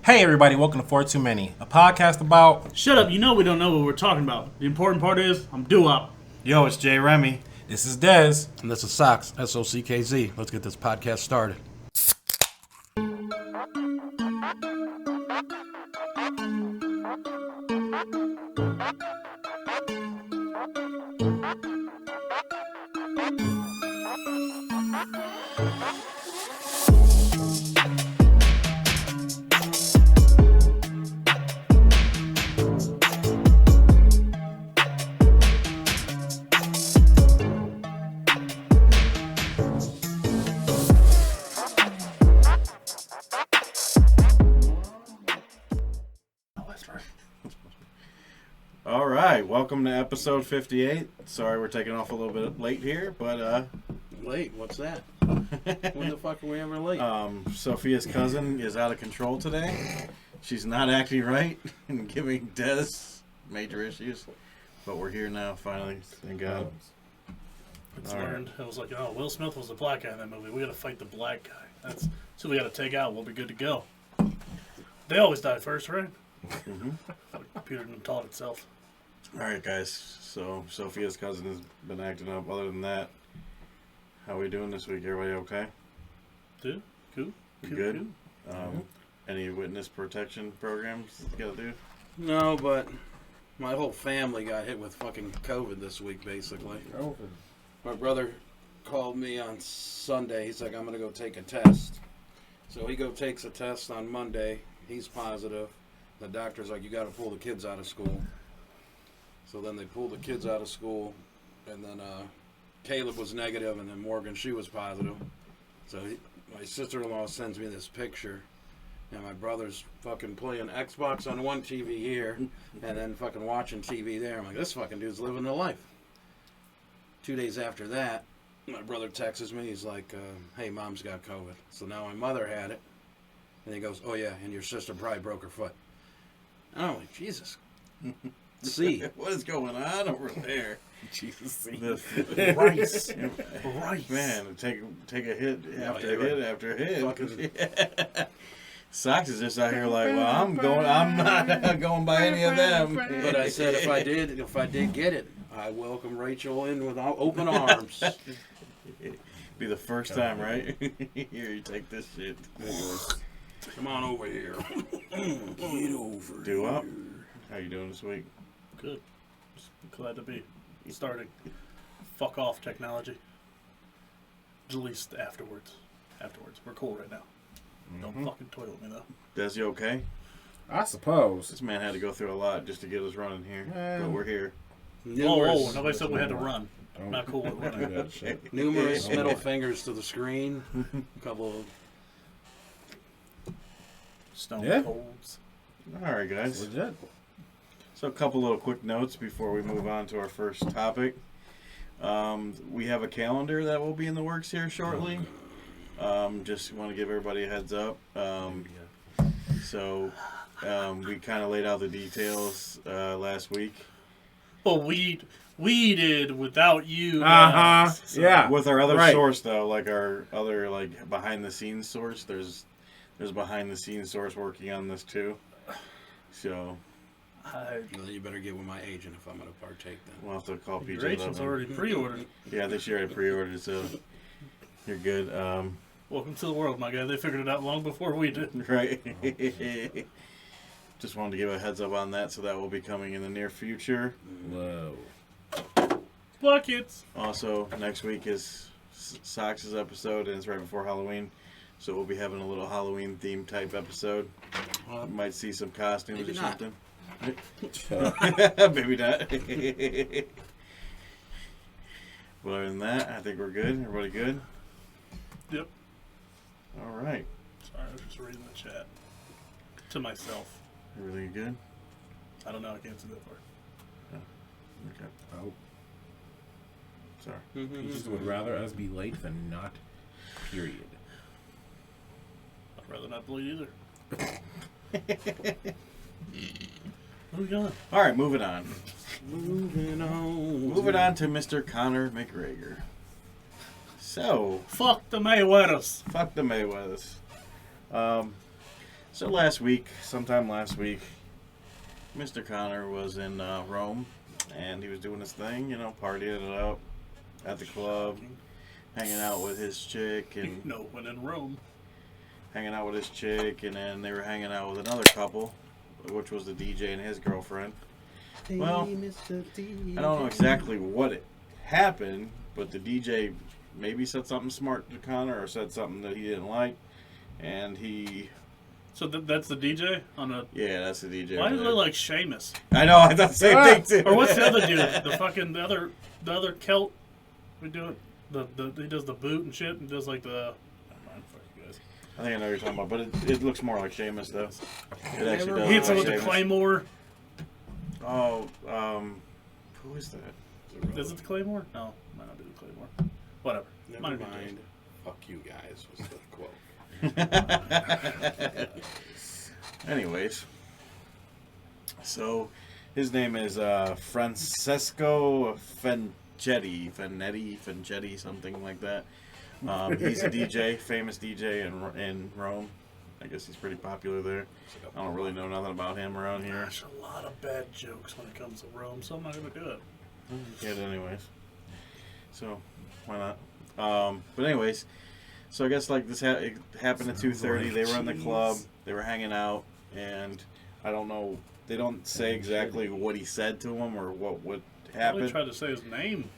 Hey everybody, welcome to 4 Too Many, a podcast about... Shut up, you know we don't know what we're talking about. The important part is, I'm due-up. Yo, it's J-Remy. This is Dez. And this is Sox, S-O-C-K-Z. Let's get this podcast started. All right, welcome to episode 58. Sorry we're taking off a little bit late here, but Late? What's that? When the fuck are we ever late? Sophia's cousin is out of control today. She's not acting right and giving Dez major issues, but we're here now finally. Thank God. It's learned. It was like, oh, Will Smith was the black guy in that movie. We got to fight the black guy. That's who we got to take out. We'll be good to go. They always die first, right? Mm-hmm. The computer didn't taught itself. All right, guys. So Sophia's cousin has been acting up. Other than that, how we doing this week? Everybody okay? Dude, cool. Good. Any witness protection programs you gotta do? No, but my whole family got hit with fucking COVID this week, basically. COVID. My brother called me on Sunday. He's like, I'm going to go take a test. So he takes a test on Monday. He's positive. The doctor's like, you got to pull the kids out of school. So then they pulled the kids out of school. And then Caleb was negative, and then Morgan, she was positive. So my sister-in-law sends me this picture. And my brother's fucking playing Xbox on one TV here and then fucking watching TV there. I'm like, this fucking dude's living the life. 2 days after that, my brother texts me. He's like, hey, mom's got COVID. So now my mother had it. And he goes, oh, yeah, and your sister probably broke her foot. And I'm like, Jesus. See. What is going on over there? Jesus. Rice. Rice. Man, take a hit after you're hit right. after hit. Fucking- Sox is just out here like, well, I'm not going by any of them. But I said, if I did get it, I welcome Rachel in with open arms. Be the first time, right? Here, you take this shit. Come on over here. Get over Do up. How you doing this week? Good. Just glad to be starting. Fuck off, technology. At least afterwards. We're cool right now. Don't fucking toy with me, though. Des, you okay? I suppose. This man had to go through a lot just to get us running here. But we're here. Whoa, nobody said we had to run. I'm not cool with running. That shit. Numerous middle fingers to the screen. A couple of... Stone colds. All right, guys. Legit. So a couple little quick notes before we move on to our first topic. We have a calendar that will be in the works here shortly. Just want to give everybody a heads up. So we kind of laid out the details last week. Well, we did without you. So, yeah. With our other source though, like our other behind the scenes source, there's behind the scenes source working on this too. So You better get with my agent if I'm going to partake then. we'll have to call PJ. Your agent's already pre-ordered. Yeah, they already pre-ordered, so you're good. Welcome to the world, my guy. They figured it out long before we did. Right. Just wanted to give a heads up on that, so that will be coming in the near future. Whoa. Buckets. Also, next week is Sox's episode, and it's right before Halloween, so we'll be having a little Halloween theme type episode. You might see some costumes Maybe or not. something. Maybe not. But other than that, I think we're good. Everybody good? Yep. All right. Sorry, I was just reading the chat. To myself. Everything good? I don't know. I can't see that far. Okay. Oh. Sorry. You just would rather us be late than not, period. I'd rather not bleed either. Where we going? All right, moving on. Moving on. Moving on to Mr. Conor McGregor. So, Fuck the Mayweathers. fuck the Mayweathers. So sometime last week, Mr. Connor was in Rome, and he was doing his thing, partying it up at the club, hanging out with his chick, and when in Rome. Hanging out with his chick, and then they were hanging out with another couple, which was the DJ and his girlfriend. Well, I don't know exactly what happened, but the DJ maybe said something smart to Connor or said something that he didn't like, and he... So that's the DJ on a... Yeah, that's the DJ. Why does it look like Seamus? I know, I thought the same thing too. Or what's the other dude? The other Celt? We do it. He does the boot and shit and does like the... I think I know what you're talking about, but it looks more like Seamus, though. It actually does. He hits him look with like the Sheamus. Claymore. Oh, who is that? Is it the Claymore? No, might not be the Claymore. Whatever. Never Might mind. Fuck you guys was the quote. Anyways, so his name is Francesco Fanchetti, something like that. He's a DJ, famous DJ in Rome. I guess he's pretty popular there. I don't really know nothing about him around here. There's a lot of bad jokes when it comes to Rome, so I'm not going to do it. Yeah, anyways. So, why not? But anyways, so I guess like this it happened at 2:30. They were in the club. They were hanging out, and I don't know. They don't say exactly what he said to him or what happened. Probably tried to say his name.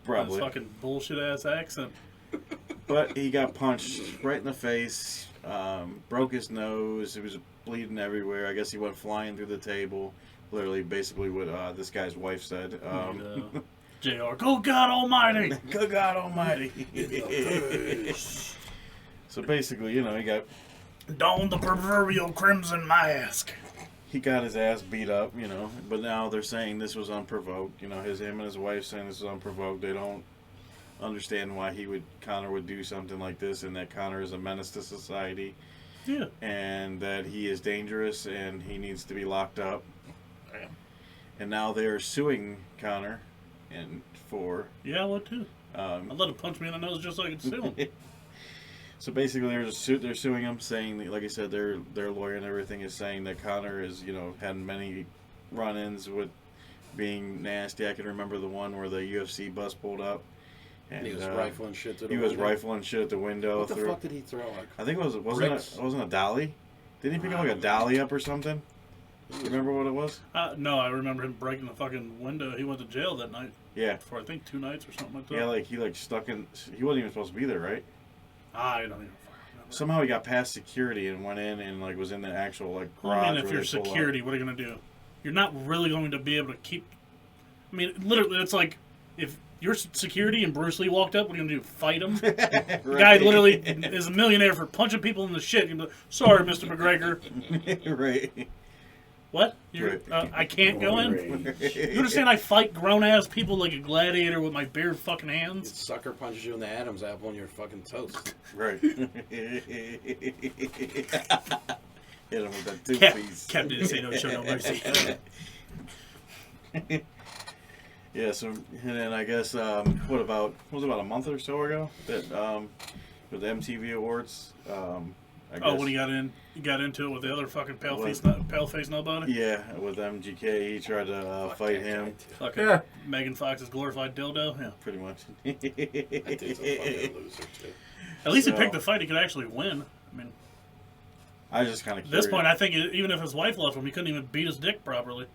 Probably. His fucking bullshit ass accent. But he got punched right in the face, broke his nose. It was bleeding everywhere. I guess he went flying through the table. Literally, basically what this guy's wife said. JR, good God Almighty! Good God Almighty! So basically, he got... Don the proverbial crimson mask. He got his ass beat up, But now they're saying this was unprovoked. Him and his wife saying this was unprovoked. They don't understand why Connor would do something like this, and that Connor is a menace to society. Yeah. And that he is dangerous and he needs to be locked up. Damn. And now they're suing Connor for... Yeah, I would too. I'd let him punch me in the nose just so I could sue him. So basically they're suing him, saying that, like I said, their lawyer and everything is saying that Connor is, had many run-ins with being nasty. I can remember the one where the UFC bus pulled up. And he was rifling shit to the window. He was rifling shit at the window. What the fuck did he throw? Like, I think it wasn't a dolly. Didn't he pick up like a dolly up or something? You remember what it was? No, I remember him breaking the fucking window. He went to jail that night. Yeah. For I think 2 nights or something like that. Yeah, he stuck in. He wasn't even supposed to be there, right? I don't even remember. Somehow he got past security and went in and was in the actual garage. I mean, if you're security, what are you gonna do? You're not really going to be able to keep. I mean, literally, it's like if you're security and Bruce Lee walked up, what are you going to do? Fight him? Right. The guy literally is a millionaire for punching people in the shit. You're like, sorry, Mr. McGregor. Right. What? I can't go in? You understand I fight grown-ass people like a gladiator with my bare fucking hands? Sucker punches you in the Adam's apple and you're fucking toast. Right. Hit him with that two-piece. Captain didn't say no, show no mercy. Yeah, so, and then I guess, what about a month or so ago, that, with the MTV Awards, I guess. Oh, when he got into it with the other fucking pale-faced nobody? Yeah, with MGK, he tried to fight him. Fucking Megan Fox's glorified dildo? Yeah. Pretty much. That dude's a fucking loser, too. At least he picked the fight he could actually win. I mean, I was just kind of at curious. this point, I think even if his wife left him, he couldn't even beat his dick properly.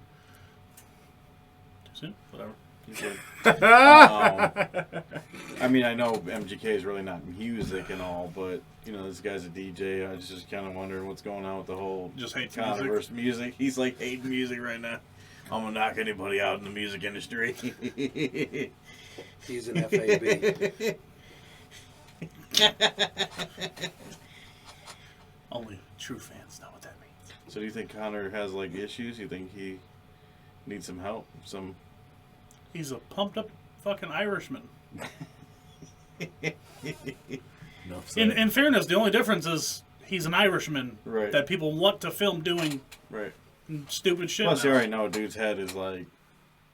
Too soon? Whatever. I mean, I know MGK is really not music and all, but this guy's a DJ. I was just kind of wondering what's going on with the whole just hates music. He's like hating music right now. I'm gonna knock anybody out in the music industry. He's an FAB. Only true fans know what that means. So do you think Connor has issues? You think he needs some help? He's a pumped up fucking Irishman. In fairness, the only difference is he's an Irishman that people want to film doing right stupid shit. Plus, you already know dude's head is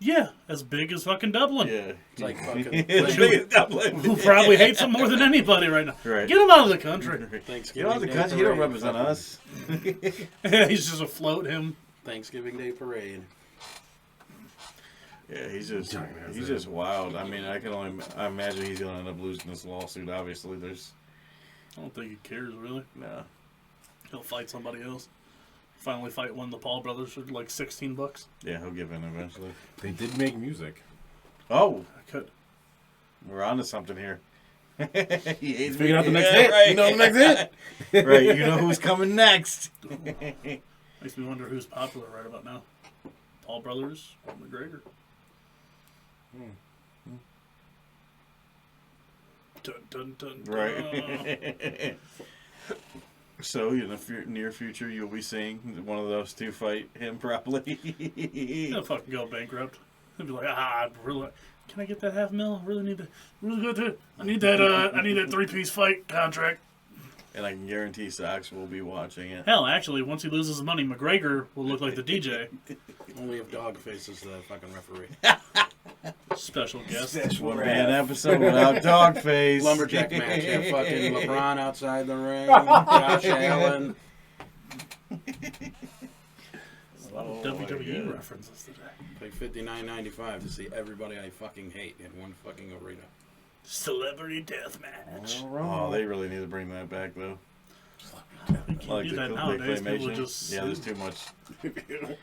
Yeah, as big as fucking Dublin. Yeah. It's like fucking It's big as Dublin. Who probably hates him more than anybody right now. Right. Get him out of the country. Get Thanksgiving out of the Day country. You don't parade, represent fucking us. He's just afloat him. Thanksgiving Day parade. Yeah, he's just wild. I mean, I imagine he's gonna end up losing this lawsuit. Obviously, I don't think he cares really. no. He'll fight somebody else. Finally fight one of the Paul brothers for like $16. Yeah, he'll give in eventually. They did make music. Oh, I could. we're on to something here. He hates Figuring me. out the next Yeah, hit. right. You know the next hit. Right, you know who's coming next. Makes me wonder who's popular right about now. Paul brothers or McGregor. Dun, dun, dun, dun. Right. So, in the near future, you'll be seeing one of those two fight him properly. He'll fucking go bankrupt. He'll be like, really, can I get that $500,000? I really need that. Really good. I need that. I need that 3-piece fight contract. And I can guarantee Sox will be watching it. Hell, actually, once he loses his money, McGregor will look like the DJ. Only if Dog faces the fucking referee. Special guest. Wouldn't be an episode without Dogface. Lumberjack match. Have fucking LeBron outside the ring. Josh Allen. A lot of WWE references today. Pay $59.95 to see everybody I fucking hate in one fucking arena. Celebrity deathmatch. Oh, they really need to bring that back, though. You can't do that nowadays. People claymation. just Yeah, there's too much.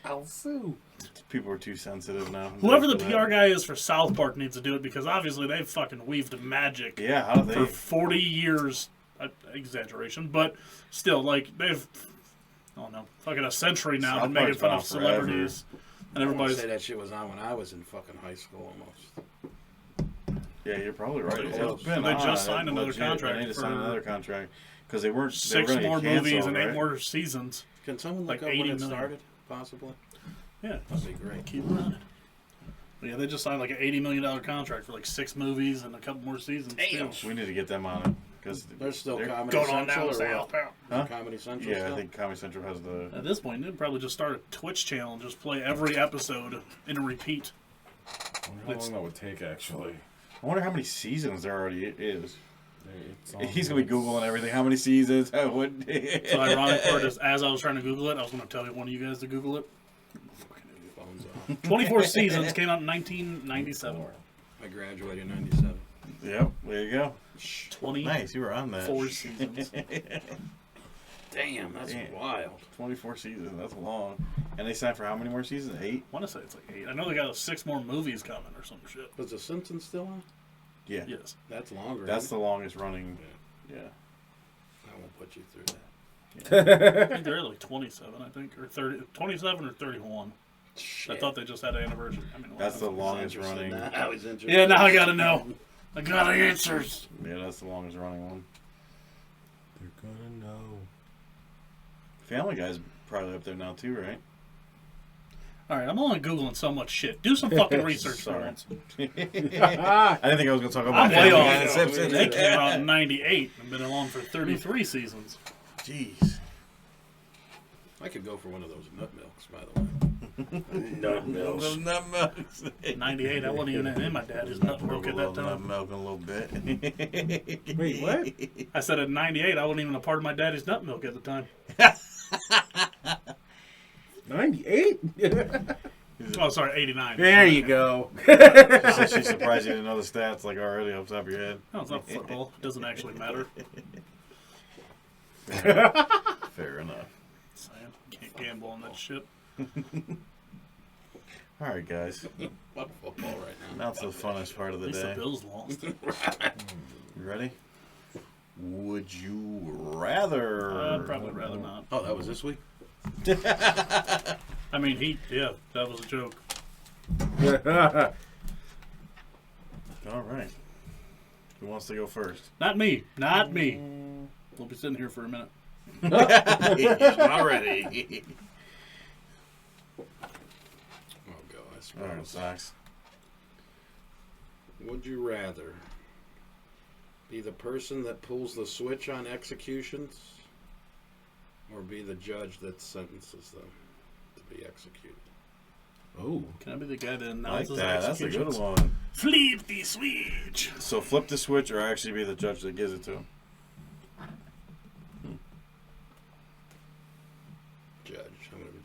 I'll sue. People are too sensitive now. Whoever the PR guy is for South Park needs to do it because obviously they've fucking weaved magic Yeah, how do for they? 40 years. Exaggeration, but still, like, they've, I don't know, fucking a century now South been making Park's fun been of on forever. celebrities. And I want to everybody's, say that shit was on when I was in fucking high school almost. Yeah, you're probably right. Pretty It's close. been They on. just signed another Legit. contract They need to for sign another contract because they weren't. They were 6 gonna get more movies canceled, and 8 right? more seasons. Can someone Like look up 80 when it million. started, possibly? Yeah, That'd be great. keep running. But yeah, they just signed like an $80 million contract for like 6 movies and a couple more seasons. Damn. too. We need to get them on it because There's still Comedy Going on Central down or south. what? Huh? Comedy Central Yeah, still? I think Comedy Central has the. At this point, they'd probably just start a Twitch channel and just play every episode in a repeat. I wonder how long that would take, actually. I wonder how many seasons there already is. It's on He's gonna be googling everything. How many seasons? How would? So ironic part is, as I was trying to Google it, I was going to tell one of you guys to Google it. Phones off. 24 seasons, came out in 1997. I graduated in 97. Yep, there you go. 24 Nice, you were on that. seasons. Damn, that's Damn. wild. 24 seasons. That's long. And they signed for how many more seasons? 8. I want to say it's like 8. I know they got 6 more movies coming or some shit. Was The Simpsons still on? Yeah. Yes. That's longer. That's isn't the longest running. Yeah. it? I won't put you through that. I think they're like 27, I think, or 30, 27 or 31. Shit. I thought they just had an anniversary. I mean, That's the whatever. longest Interested running. now. I was interested. Yeah, now I gotta know. I got the answers. Yeah, that's the longest running one. They're gonna know. Family Guy's probably up there now too, right? All right, I'm only Googling so much shit. Do some fucking research for Sorry. once. I didn't think I was gonna talk about I'm way Family off. Guy and The Simpsons. They came out in 98 and been along for 33 seasons. Jeez. I could go for one of those nut milks, by the way. Nut milk. Those nut milks. 98, I wasn't even in my daddy's nut milk at that Nut time. milk a little bit. Wait, what? I said at 98, I wasn't even a part of my daddy's nut milk at the time. 98? Oh, sorry, 89. There you go. So she's surprised you didn't know the stats like already off the top of your head. No, it's not football. It doesn't actually matter. Fair enough. Saying, can't gamble on that shit. All right, guys. Fuck football right now. Now it's the funnest part of At the least the day. Bills lost. You ready? Would you rather? I'd probably rather not. Oh, that was this week? I mean, that was a joke. All right. Who wants to go first? Not me. Not me. We'll be sitting here for a minute. Already. Oh, go, I All right, suppose. Sox. Would you rather be the person that pulls the switch on executions or be the judge that sentences them to be executed? Oh. Can I be the guy that I like announces that. That's a good executions? one. Flip the switch. So flip the switch or actually be the judge that gives it to him. Judge.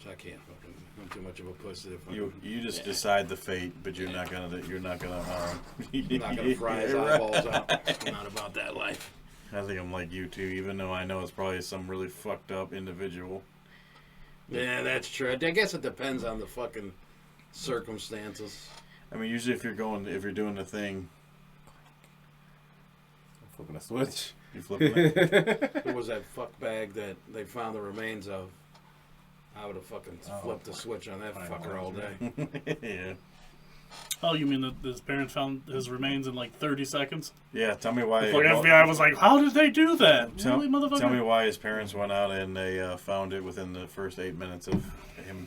I can't fucking. I'm too much of a pussy. You just decide the fate, but you're not gonna. I'm not gonna fry his eyeballs out. I'm not about that life. I think I'm like you too, even though I know it's probably some really fucked up individual. Yeah, that's true. I guess it depends on the fucking circumstances. I mean, usually if you're doing the thing, Flipping a switch. you flip it. Who was that fuck bag that they found the remains of? I would have fucking flipped the switch on that fucker all day. Yeah. Oh, you mean that his parents found his remains in like 30 seconds? Yeah. Tell me why. The FBI was like, "How did they do that?" Really, motherfucker? Tell me why his parents went out and they found it within the first 8 minutes of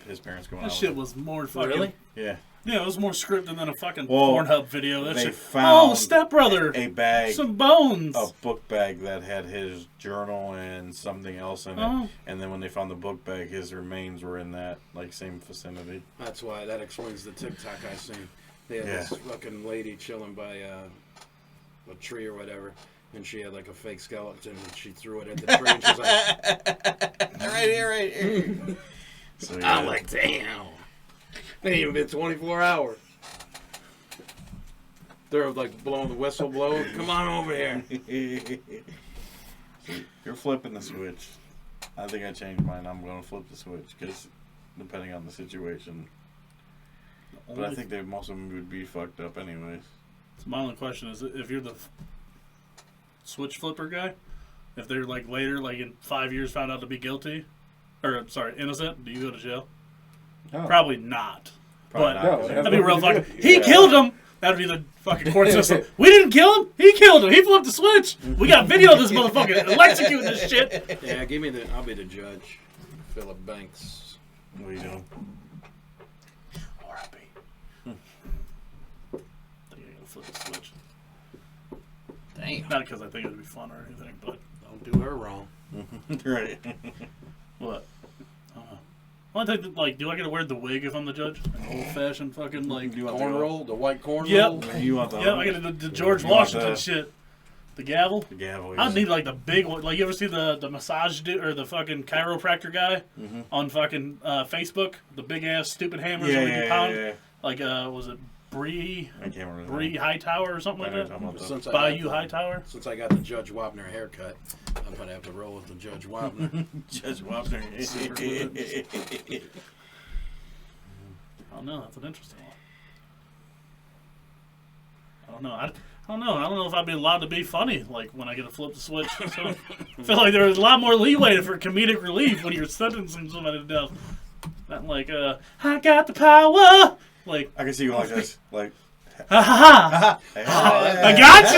his parents going out. That shit was more fucking. Really? Yeah. Yeah, it was more scripted than a fucking Well, Pornhub video. That they shit. found Oh, stepbrother. a bag, Some bones. a book bag that had his journal and something else in it. Oh. And then when they found the book bag, his remains were in that same vicinity. That's why. That explains the TikTok I seen. They had this fucking lady chilling by a tree or whatever, and she had like a fake skeleton, and she threw it at the tree, and she's like, right here. So, yeah. I'm like, damn. It ain't even been 24 hours. They're like blowing the whistle blow. Come on over here. You're flipping the switch. I think I changed mine. I'm going to flip the switch because depending on the situation. But I think that most of them would be fucked up anyways. So my only question is, if you're the switch flipper guy, if they're like later, like in 5 years, found out to be guilty, or sorry, innocent, do you go to jail? Oh. Probably not. Probably But not. No, that'd be real fucking. He Yeah. killed him. That'd be the fucking court system. We didn't kill him. He killed him. He flipped the switch. We got video of this motherfucker executing this shit. Yeah, give me the. I'll be the judge. Philip Banks. What are you doing? R.I.P. I think I'm gonna flip the switch. Damn. Not because I think it'd be fun or anything, but Don't do her wrong. Right. what? I don't know. Well, I think, like, do I get to wear the wig if I'm the judge? An old-fashioned fucking, like... You want Cornroll, the white cornroll. Yep. You want the Yeah, I get the George You want Washington the- shit. The gavel. The gavel. I need, like, the big one. Like, you ever see the massage dude or the fucking chiropractor guy on fucking Facebook? The big-ass stupid hammers where you pound? Yeah. Like, was it Bree I can't remember. Bree Hightower or something like that? Since Bayou Hightower? Since I got the Judge Wapner haircut, I'm gonna have to roll with the Judge Wapner. Judge Wapner. I don't know. That's an interesting one. I don't know. I don't know. I don't know if I'd be allowed to be funny, like, when I get to flip the switch. So I feel like there's a lot more leeway for comedic relief when you're sentencing somebody to death. Not like, I got the power! Like, I can see you like this. Like, ha ha ha! I got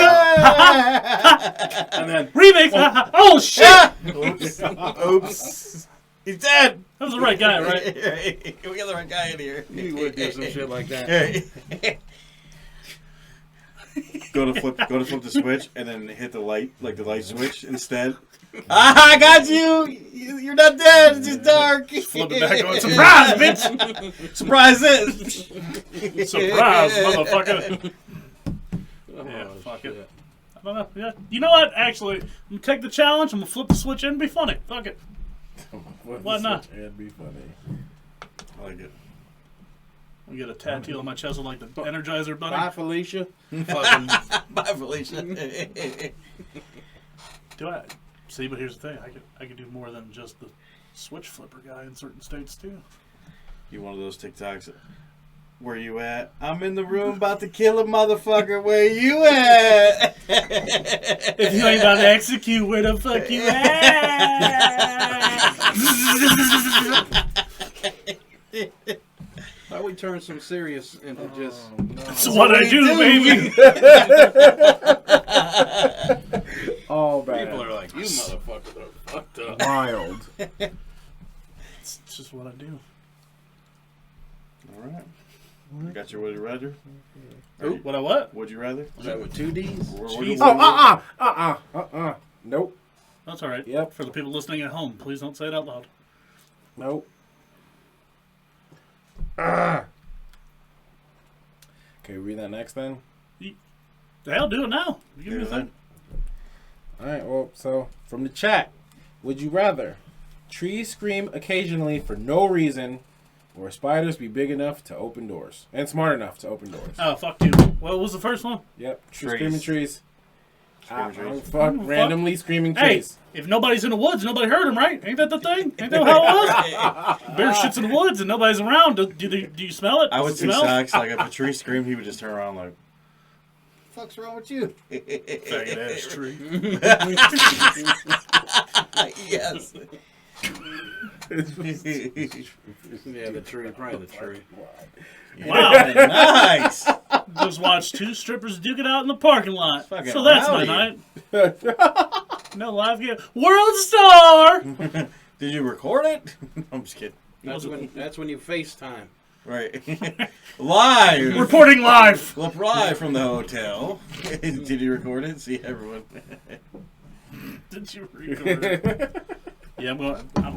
you! And then Remix! Ha, ha. Oh, shit! oops. He's dead. That was the right guy, right? We got the right guy in here. you would do some shit like that. Go to flip the switch and then hit the light switch instead. I got you. You're not dead. It's just dark. Flip it back on. Surprise, bitch! Surprise it. Surprise, motherfucker! Oh, Yeah, fuck shit. it. I don't know. Yeah. You know what? Actually, I'm gonna take the challenge. I'm gonna flip the switch in and be funny. Fuck it. Why not? It'd be funny. I like it. I get a tattoo on my chest with like the Energizer bunny. Bye, Felicia. Fucking Bye, Felicia. Do I? See, but here's the thing. I could do more than just the switch flipper guy in certain states too. You one of those TikToks. Where you at? I'm in the room about to kill a motherfucker. Where you at? If you ain't about to execute, where the fuck you at? Why we turn some serious into just That's what I do, baby. Oh, man. people are like, you motherfuckers are fucked up. Wild. It's just what I do. All right. You got your would you rather? What I what? Would you rather? Is that with two D's? Jeez. Oh, Nope. That's all right. Yep. For the people listening at home, please don't say it out loud. Nope. that next then? Hell, do it now. Give me a thing. All right. Well, so from the chat, would you rather trees scream occasionally for no reason, or spiders be big enough to open doors and smart enough to open doors? Oh, fuck you. What was the first one? Yep. Trees. Screaming trees. Screaming trees. Fuck. Randomly screaming Hey, trees. if nobody's in the woods, nobody heard him, right? Ain't that the thing? Ain't that how it was? Bear shits in the woods and nobody's around. Do you smell it? I would Does it think smell? Socks, like if a tree screamed, he would just turn around like, "Fuck's wrong with you?" Faggot ass tree. Yes. Yeah, the tree, probably the tree. Wow. Nice. Just watched two strippers duke it out in the parking lot. Fucking So that's rowdy. my night. No live game. World star! Did you record it? I'm just kidding. That's when you FaceTime. Right. Live. Reporting live. Live from the hotel. Did you record it? See everyone. Did you record it? Yeah, I'm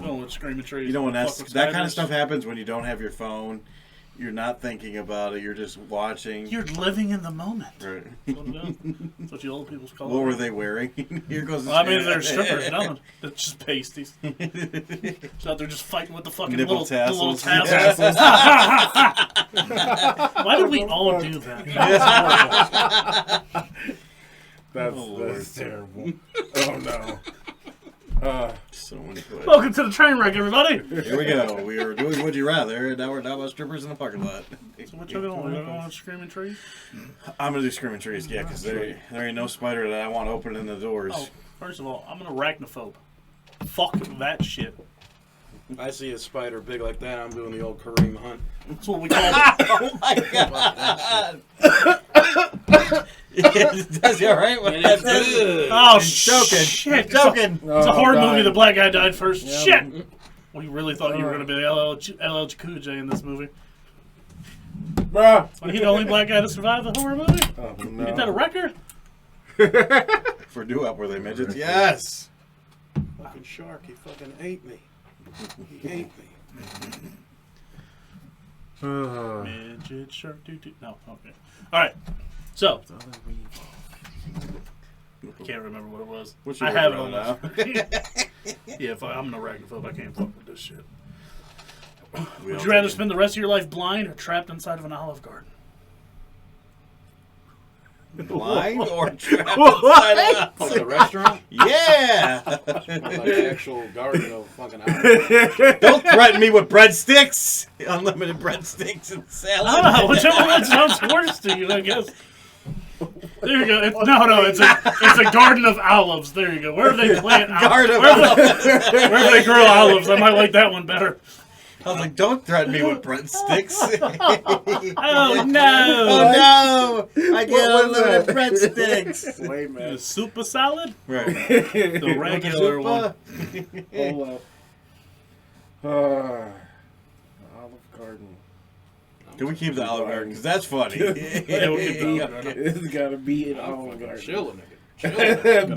going with screaming trees. You know when that Fuck with kind of spiders. stuff happens when you don't have your phone, you're not thinking about it. You're just watching. You're living in the moment. Right. That's what it is. That's what you old people call it. What were they wearing? Here goes. The Well, I mean, they're strippers, nothing. It's just pasties. So they're just fighting with the fucking Nipple little tassels. tassels. Why did we all do that? That's terrible. Oh no. So many questions. Welcome to the train wreck, everybody. Here we go. We were doing Would You Rather, and now we're talking about strippers in the parking lot. So what you going? You going with screaming trees? I'm gonna do screaming trees, yeah, because there ain't no spider that I want opening the doors. Oh, first of all, I'm an arachnophobe. Fuck that shit. I see a spider big like that, I'm doing the old Kareem Hunt. That's what we call it. Oh my god! Does he all right? And it's good. Oh, joking. shit. Joking. It's a horror Oh, movie. God. The black guy died first. Yeah. Shit. We really thought you were going to be LL Cool J in this movie. Bruh. Are you the only black guy to survive the horror movie? Oh no. Ain't that a record? For doo-wop, were they midgets? Yes. Fucking shark, he fucking ate me. He ate me. Midget shark doo doo. No, okay. All right. So, I can't remember what it was. What's your I have it word on on this. Yeah, I'm an arachnophobe. I can't fuck with this shit. We Would all you rather take it. spend the rest of your life blind or trapped inside of an Olive Garden? blind or trapped inside a Like a restaurant? Yeah. Like an actual garden of fucking hours. Don't threaten me with breadsticks. Unlimited breadsticks and salad. I don't know. Whichever one sounds worse to you, I guess. There you go. It's a garden of olives. There you go. Where they plant Garden of olives? Where they grow olives? I might like that one better. I was like, don't threaten me with breadsticks. Oh no! Oh no! I get What was unlimited that? breadsticks. Wait, The man. super salad? Right. The regular one. Hold up. Olive Garden. Can we keep the Olive Garden? Because that's funny. Yeah, we'll keep the Olive Garden. It's gotta be an I'm Olive fucking Garden. chilling, nigga. I'm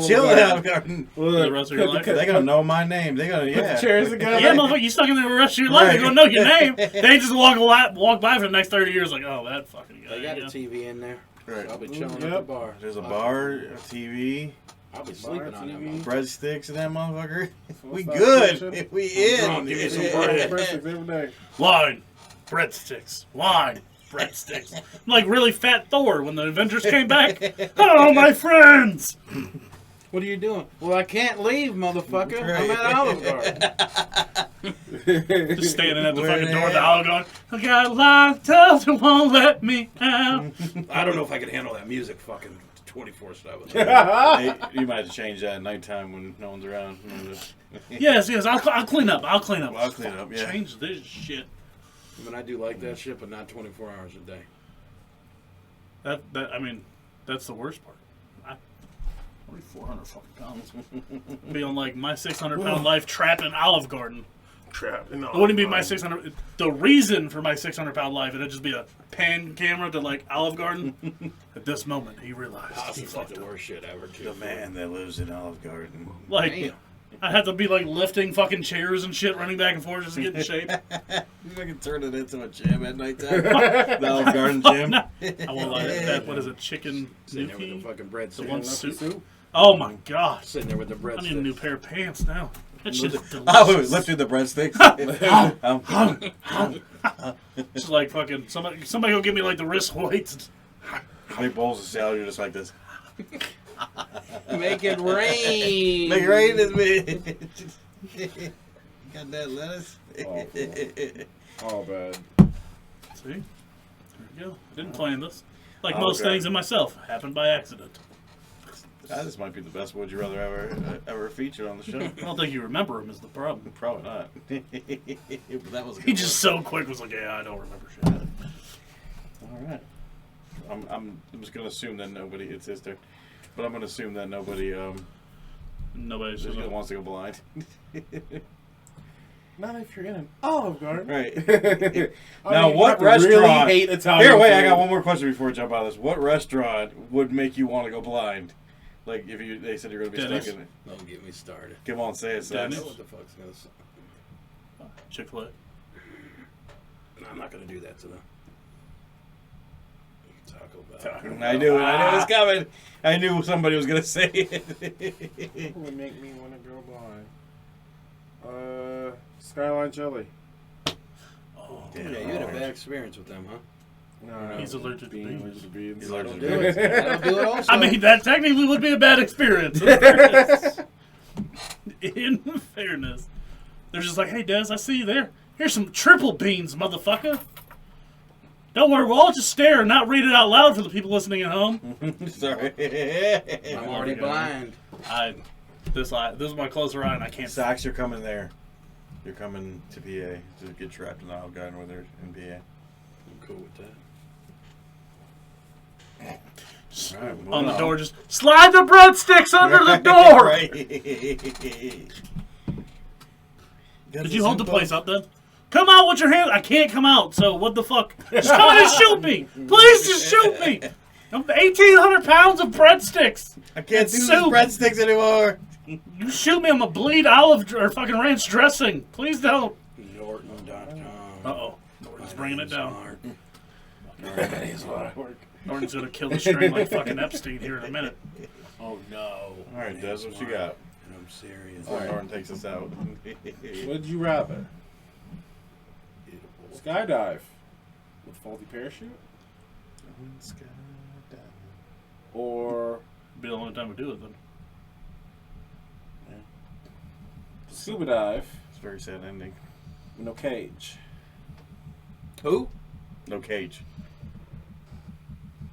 chilling at Olive Garden. For the rest of your life? They're gonna know my name. They're gonna, Put the chairs together. Yeah, motherfucker, you stuck in there the rest of your life. They're gonna know your name. They ain't just walk by for the next 30 years like, oh, that fucking guy. They got a yeah. TV in there. Right. I'll be chilling at the Yep. bar. There's a bar, a TV, I'll be sleeping on that TV. motherfucker. breadsticks, and that motherfucker. We Stop good. pushing. We drunk. in. Give me some Bread, bread. breadsticks every day. Wine, breadsticks, wine, breadsticks. I'm like really fat Thor when the Avengers came back. Oh, my friends! What are you doing? Well, I can't leave, motherfucker. I'm at Olive Garden. Just standing at the fucking door of the Olive Garden. I got locked up, they won't let me out. I don't know if I can handle that music fucking 24/7. Hey, you might have to change that at nighttime when no one's around. Yes, I'll clean up. I'll clean up. I'll clean up, yeah. Change this shit. I mean, I do like that shit, but not 24 hours a day. I mean, that's the worst part. Only 400 fucking pounds. Be on like my 600-pound life trapped in Olive Garden. Trapped. It wouldn't be my 600. The reason for my 600-pound life, it'd just be a pan camera to like Olive Garden. At this moment, he realized he This is like fucked the up. worst shit ever. The man that lives in Olive Garden. Like, Damn. I'd have to be like lifting fucking chairs and shit, running back and forth just to get in shape. You can turn it into a gym at nighttime. The Olive Garden gym. I won't lie. That what is it? Chicken Sitting there with the gnocchi? fucking bread The stick. one Soup. soup. Oh my god! Sitting there with the bread I need stick. a new pair of pants now. That shit is Oh, delicious. lifting the breadsticks. Just like fucking somebody go give me like the wrist weights. Big bowls of salad, you're just like this. Make it rain. Make it rain is me. Got that lettuce? All bad. See, there you go. I didn't plan this. Like Oh, most okay. things in myself, happened by accident. This might be the best Would You Rather ever featured on the show. I don't think you remember him is the problem. Probably not. But that was a good He just so quick was like, yeah, I don't remember shit. one. All right. I'm just gonna assume that nobody. It's his turn, but I'm gonna assume that nobody Nobody's just wants to go blind. Not if you're in an Olive Garden. Right. I Now, mean, what you have to restaurant? Really hate Italian Here, wait. I food. got one more question before we jump out of this. What restaurant would make you want to go blind? Like if they said you're gonna be Dennis. stuck in it. Don't get me started. Come on, say it, I Seth. know what the fuck's gonna say. Chick-fil-A. No, I'm not gonna do that to them. Taco Bell. I knew it was coming. I knew somebody was gonna say it. What would make me want to go blind? Skyline Jelly. Oh, Damn. Yeah, you had a bad experience with them, huh? No, He's allergic to beans. He's Don't allergic do to it. That'll do it also. I mean, that technically would be a bad experience. In fairness. They're just like, hey, Des, I see you there. Here's some triple beans, motherfucker. Don't worry, we'll all just stare and not read it out loud for the people listening at home. Sorry. I'm already blind. This is my closer eye, and I can't. Socks, you're coming there. You're coming to PA to get trapped in the Olive Garden with her in PA. I'm cool with that. All right, moving On the door, just slide the breadsticks under the door. Right. Did you hold the place up then? Come out with your hands. I can't come out, so what the fuck? Just come in and shoot me. Please just shoot me. I'm 1,800 pounds of breadsticks. I can't It's do soup. these breadsticks anymore. You shoot me, I'm gonna bleed olive or fucking ranch dressing. Please don't. Norton.com. Uh-oh. Norton's bringing it down. Smart. Norton's gonna kill the strain like fucking Epstein here in a minute. Oh no. All right, Des, what you got? And I'm serious. Before Norton takes us out. Would you rather skydive with faulty parachute or Be the only time we do it then. scuba dive It's a very sad ending. with no cage? Who? No cage.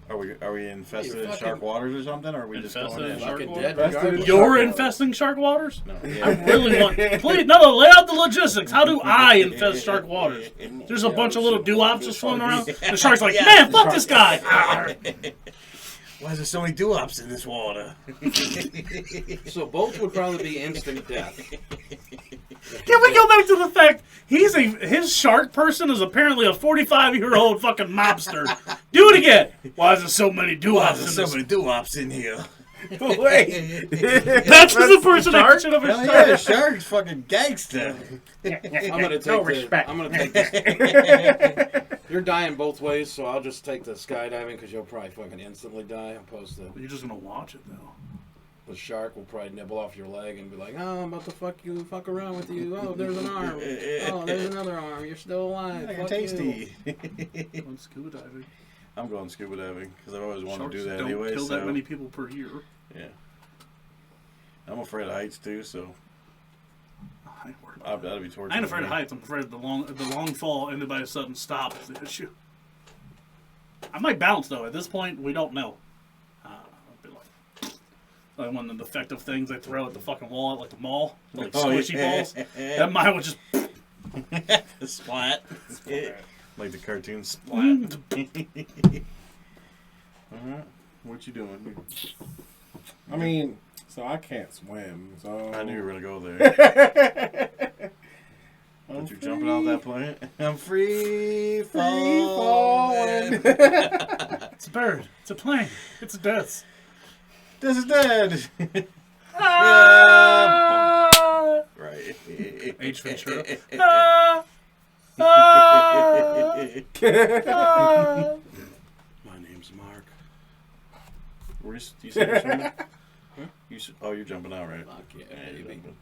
Are we infested You're in fucking- shark waters or something? Or are we just Infested going in in? shark Fucking water? dead Invested in regardless. You're water. infesting shark waters? No. I really want. Please, no, lay out the logistics. How do I infest shark waters? There's a bunch of little doo-wops just floating around. The shark's like, man, fuck this guy. Arr. Why is there so many doo-wops in this water? So both would probably be instant death. Can we go back to the fact his shark person is apparently a 45-year-old fucking mobster? Do it again. Why is there so many doo-wops in so this? many doo-wops in here. Wait. That's the impersonation of a Hell shark. yeah, shark's fucking gangster. I'm gonna take No the, respect. I'm gonna take this. You're dying both ways, so I'll just take the skydiving because you'll probably fucking instantly die. Opposed to You're just gonna watch it though. the shark will probably nibble off your leg and be like, "Oh, I'm about to fuck around with you. Oh, there's an arm. Oh, there's another arm. You're still alive. You're Fuck tasty. On scuba diving. I'm going scuba diving because I've always wanted Sharks to do that don't anyway. kill So that many people per year. yeah, I'm afraid of heights too. So I ain't worried about that'd be torture. I ain't afraid of heights. I'm afraid of the long fall ended by a sudden stop is the issue. I might bounce though. At this point, we don't know. I'd be like one of the defective things they throw at the fucking wall at like the mall, like squishy balls. That mine would just. Splat. Like the cartoon Splat. Alright, what you doing? I mean, so I can't swim. So I knew you were gonna go there. But you're jumping out that plane. I'm free falling. It's a bird. It's a plane. It's a death. This is dead. Ah! H. Ventura. Ah, ah, ah. My name's Mark. You said you're swimming? Oh, you're jumping out, right? Fuck yeah, you're baby. jumping.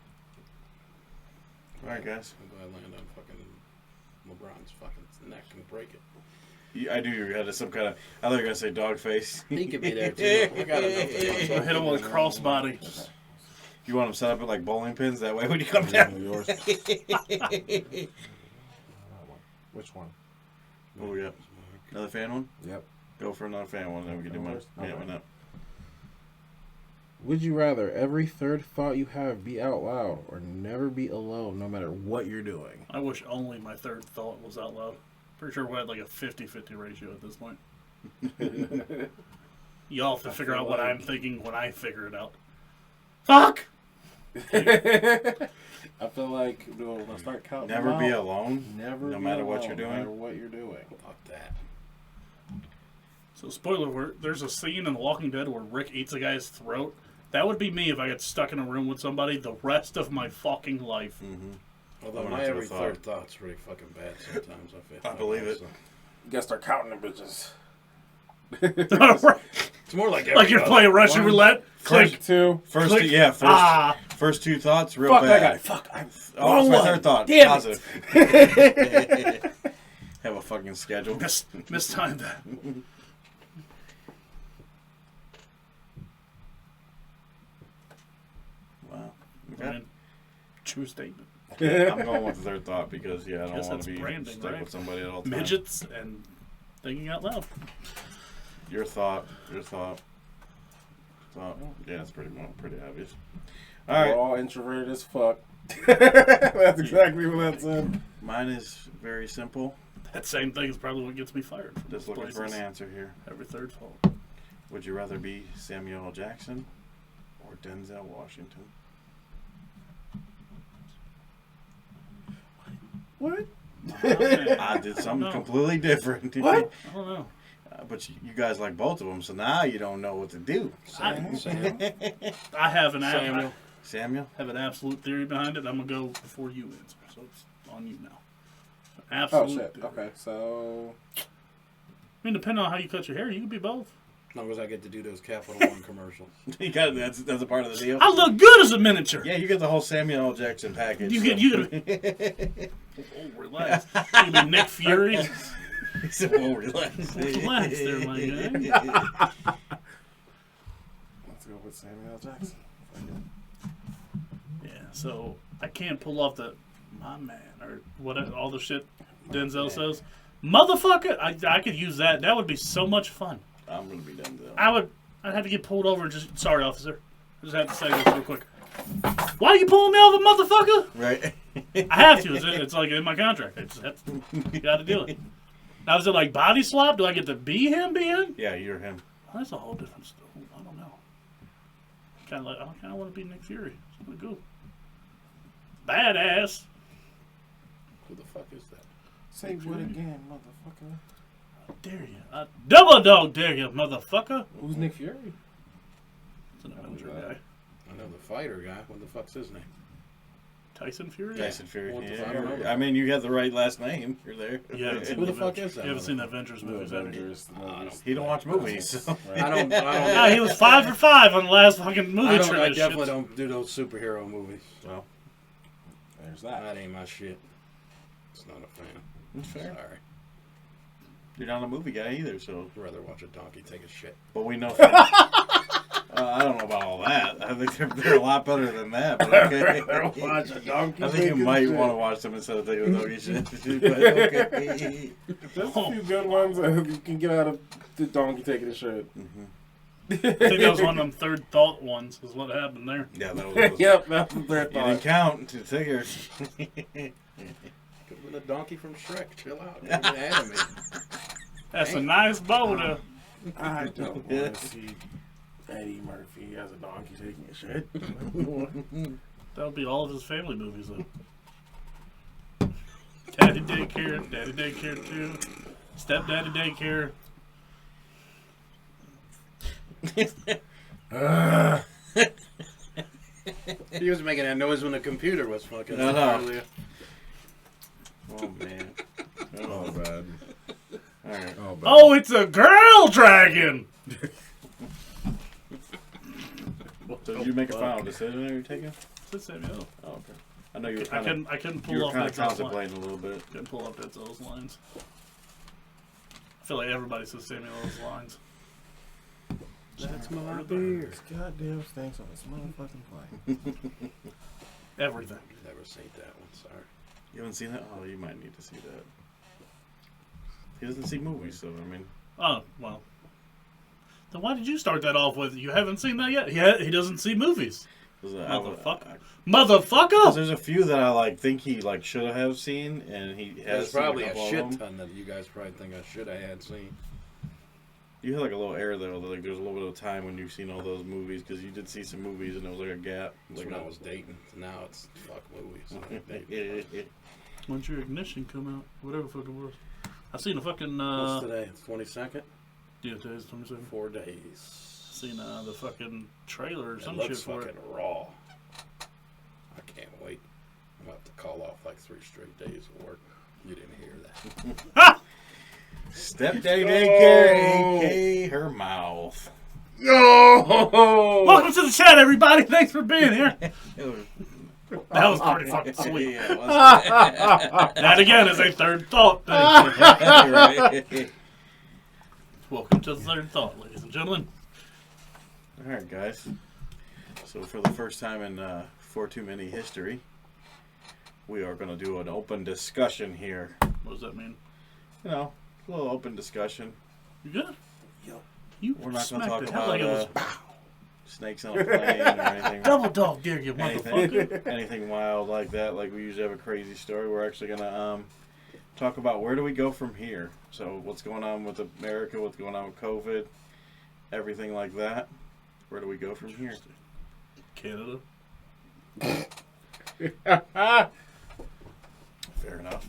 All right, guys. I'm glad I land on fucking LeBron's fucking neck and break it. I knew you were headed some kind of. I thought you were gonna say dog face. He could be there too. I got enough. So hit him with a crossbody. You want them set up with like bowling pins? That way when you come down. Yours. Which one? What we got? Another fan one? Yep. Go for another fan one, then we can do mine. Yeah, why not? Would you rather every third thought you have be out loud or never be alone no matter what you're doing? I wish only my third thought was out loud. Pretty sure we had like a 50-50 ratio at this point. Y'all have to figure out what I'm thinking when I figure it out. Fuck! I feel like when I start counting Never them be out, alone. Never No be matter alone, what you're No doing. matter what you're doing. Fuck that. So spoiler alert, there's a scene in The Walking Dead where Rick eats a guy's throat. That would be me if I got stuck in a room with somebody the rest of my fucking life. Mm-hmm. Although I my wouldn't every have thought. third thought's pretty fucking bad sometimes. I feel. I believe it. So. You gotta start counting them bitches. It's more like Like you're playing Russian roulette. Click. Two. First, Click. yeah, first, Ah. first two thoughts, real Fuck bad. that guy. Fuck. Oh, Wrong that's my one. third thought. Damn Positive. it. Have a fucking schedule. Mistimed that. Wow. I Okay. mean, true statement. I'm going with the third thought because, yeah, I don't Guess want to that's be branding, stuck right? with somebody at all times. Midgets and thinking out loud. Your thought. Yeah, it's pretty obvious. All We're right. all introverted as fuck. That's exactly what that said. Mine is very simple. That same thing is probably what gets me fired from Just looking for an answer here. Every third fault. Would you rather be Samuel L. Jackson or Denzel Washington? What? I did something completely different. What? I don't know. But you guys like both of them, so now you don't know what to do. Samuel. I have an Samuel. Samuel? have an absolute theory behind it. I'm gonna go before you answer, so it's on you now. Oh Absolute. shit. theory. Okay, so I mean, depending on how you cut your hair, you can be both. As long as I get to do those Capital One commercials. You got that's a part of the deal. I look good as a miniature. Yeah, you get the whole Samuel L. Jackson package. You so. get Oh, relax. You can be Nick Fury. So, oh, relax. Relax there, my guy. let's go with Samuel L. Jackson. Yeah, so I can't pull off the my man or what all the shit Denzel says. Motherfucker, I could use that. That would be so much fun. I'm gonna be Denzel. I'd have to get pulled over and just sorry, officer. I just have to say this real quick. Why are you pulling me over, motherfucker? Right. I have to. It's like in my contract. I just have to. Got to do it. Now, is it like body swap? Do I get to be him? Yeah, you're him. Oh, that's a whole different story. I don't know. I kind of want to be Nick Fury. It's gonna go. Badass. Who the fuck is that? Say what again, motherfucker? I dare you. I double dog dare you, motherfucker. Who's Nick Fury? It's an Avenger guy. I know the fighter guy. What the fuck's his name? Tyson Fury? Tyson Fury. What the Yeah, fuck? I don't know. I mean, you got the right last name. You're there. Yeah. Who the fuck is that? You haven't seen the Avengers The movies, have you? Avengers. He don't watch movies. So. I don't. Yeah, he was 5 for 5 on the last fucking movie I trailer. definitely shit. don't do those superhero movies. Well, There's that. That ain't my shit. It's not a fan. that's fair. Sorry. You're not a movie guy either, so. I'd rather watch a donkey take a shit. But we know. I don't know about all that. I think they're a lot better than that. But okay. Watch a donkey. I think you might want to watch them instead of taking a doggy shit. But okay. There's a few good ones that you can get out of the donkey taking a shit. I think that was one of them third thought ones, is what happened there. Yeah, that was. Yep, that's the third You didn't thought. count to figure. Could have been a donkey from Shrek. Chill out. It was animated. That's a nice boulder. I don't want to see Eddie Murphy as a donkey taking a shit. That would be all of his family movies, though. Daddy Daycare 2, Stepdaddy Daycare. He was making that noise when the computer was fucking. No, no. earlier. Oh man. Oh, bad. All right. Oh, bad. Oh, it's a girl dragon. So did you make a final decision? Are you taking? It's Samuel. Oh, okay. I know you were I kind of. couldn't You pull were off kind of Denzel's line. contemplating a little bit. Couldn't pull off Denzel's lines. I feel like everybody says Samuel L's lines. That's my beer. Goddamn stinks on this motherfucking plane. Everything. Never seen that one. Sorry. You haven't seen that? Oh, you might need to see that. He doesn't see movies, so I mean. Oh, well. Then why did you start that off with, you haven't seen that yet? He doesn't see movies. Motherfucker. Because Motherfucker! there's a few that I think he should have seen, and he has. There's probably seen a couple shit of them. ton that you guys probably think I should have had seen. You had a little air though. Like there's a little bit of time when you've seen all those movies because you did see some movies and there was like a gap. That's Like when I was dating. Now it's fuck movies. When's your ignition come out? Whatever the fuck it was. I seen a fucking. What's today? 22nd? Yeah, today's 27. 4 days. Seen the fucking trailer or It some shit looks for fucking it. raw. I can't wait. I'm about to call off like 3 straight days of work. You didn't hear that. Stepdaddy daycare, aka her mouth. Yo! Welcome to the chat, everybody. Thanks for being here. That was pretty fucking sweet. Yeah, it was. That again is a third thought. Right. Welcome to the third thought, ladies and gentlemen. All right, guys. So for the first time in 4 Too Many history, we are going to do an open discussion here. What does that mean? You know, a little open discussion. You good? Yo. You We're not going to smacked talk the hell about like it was snakes on a plane or anything. double dog dare you, motherfucker. anything wild like that. Like we usually have a crazy story. We're actually going to talk about where do we go from here. So what's going on with America, what's going on with COVID, everything like that. Where do we go from here? Canada. Fair enough.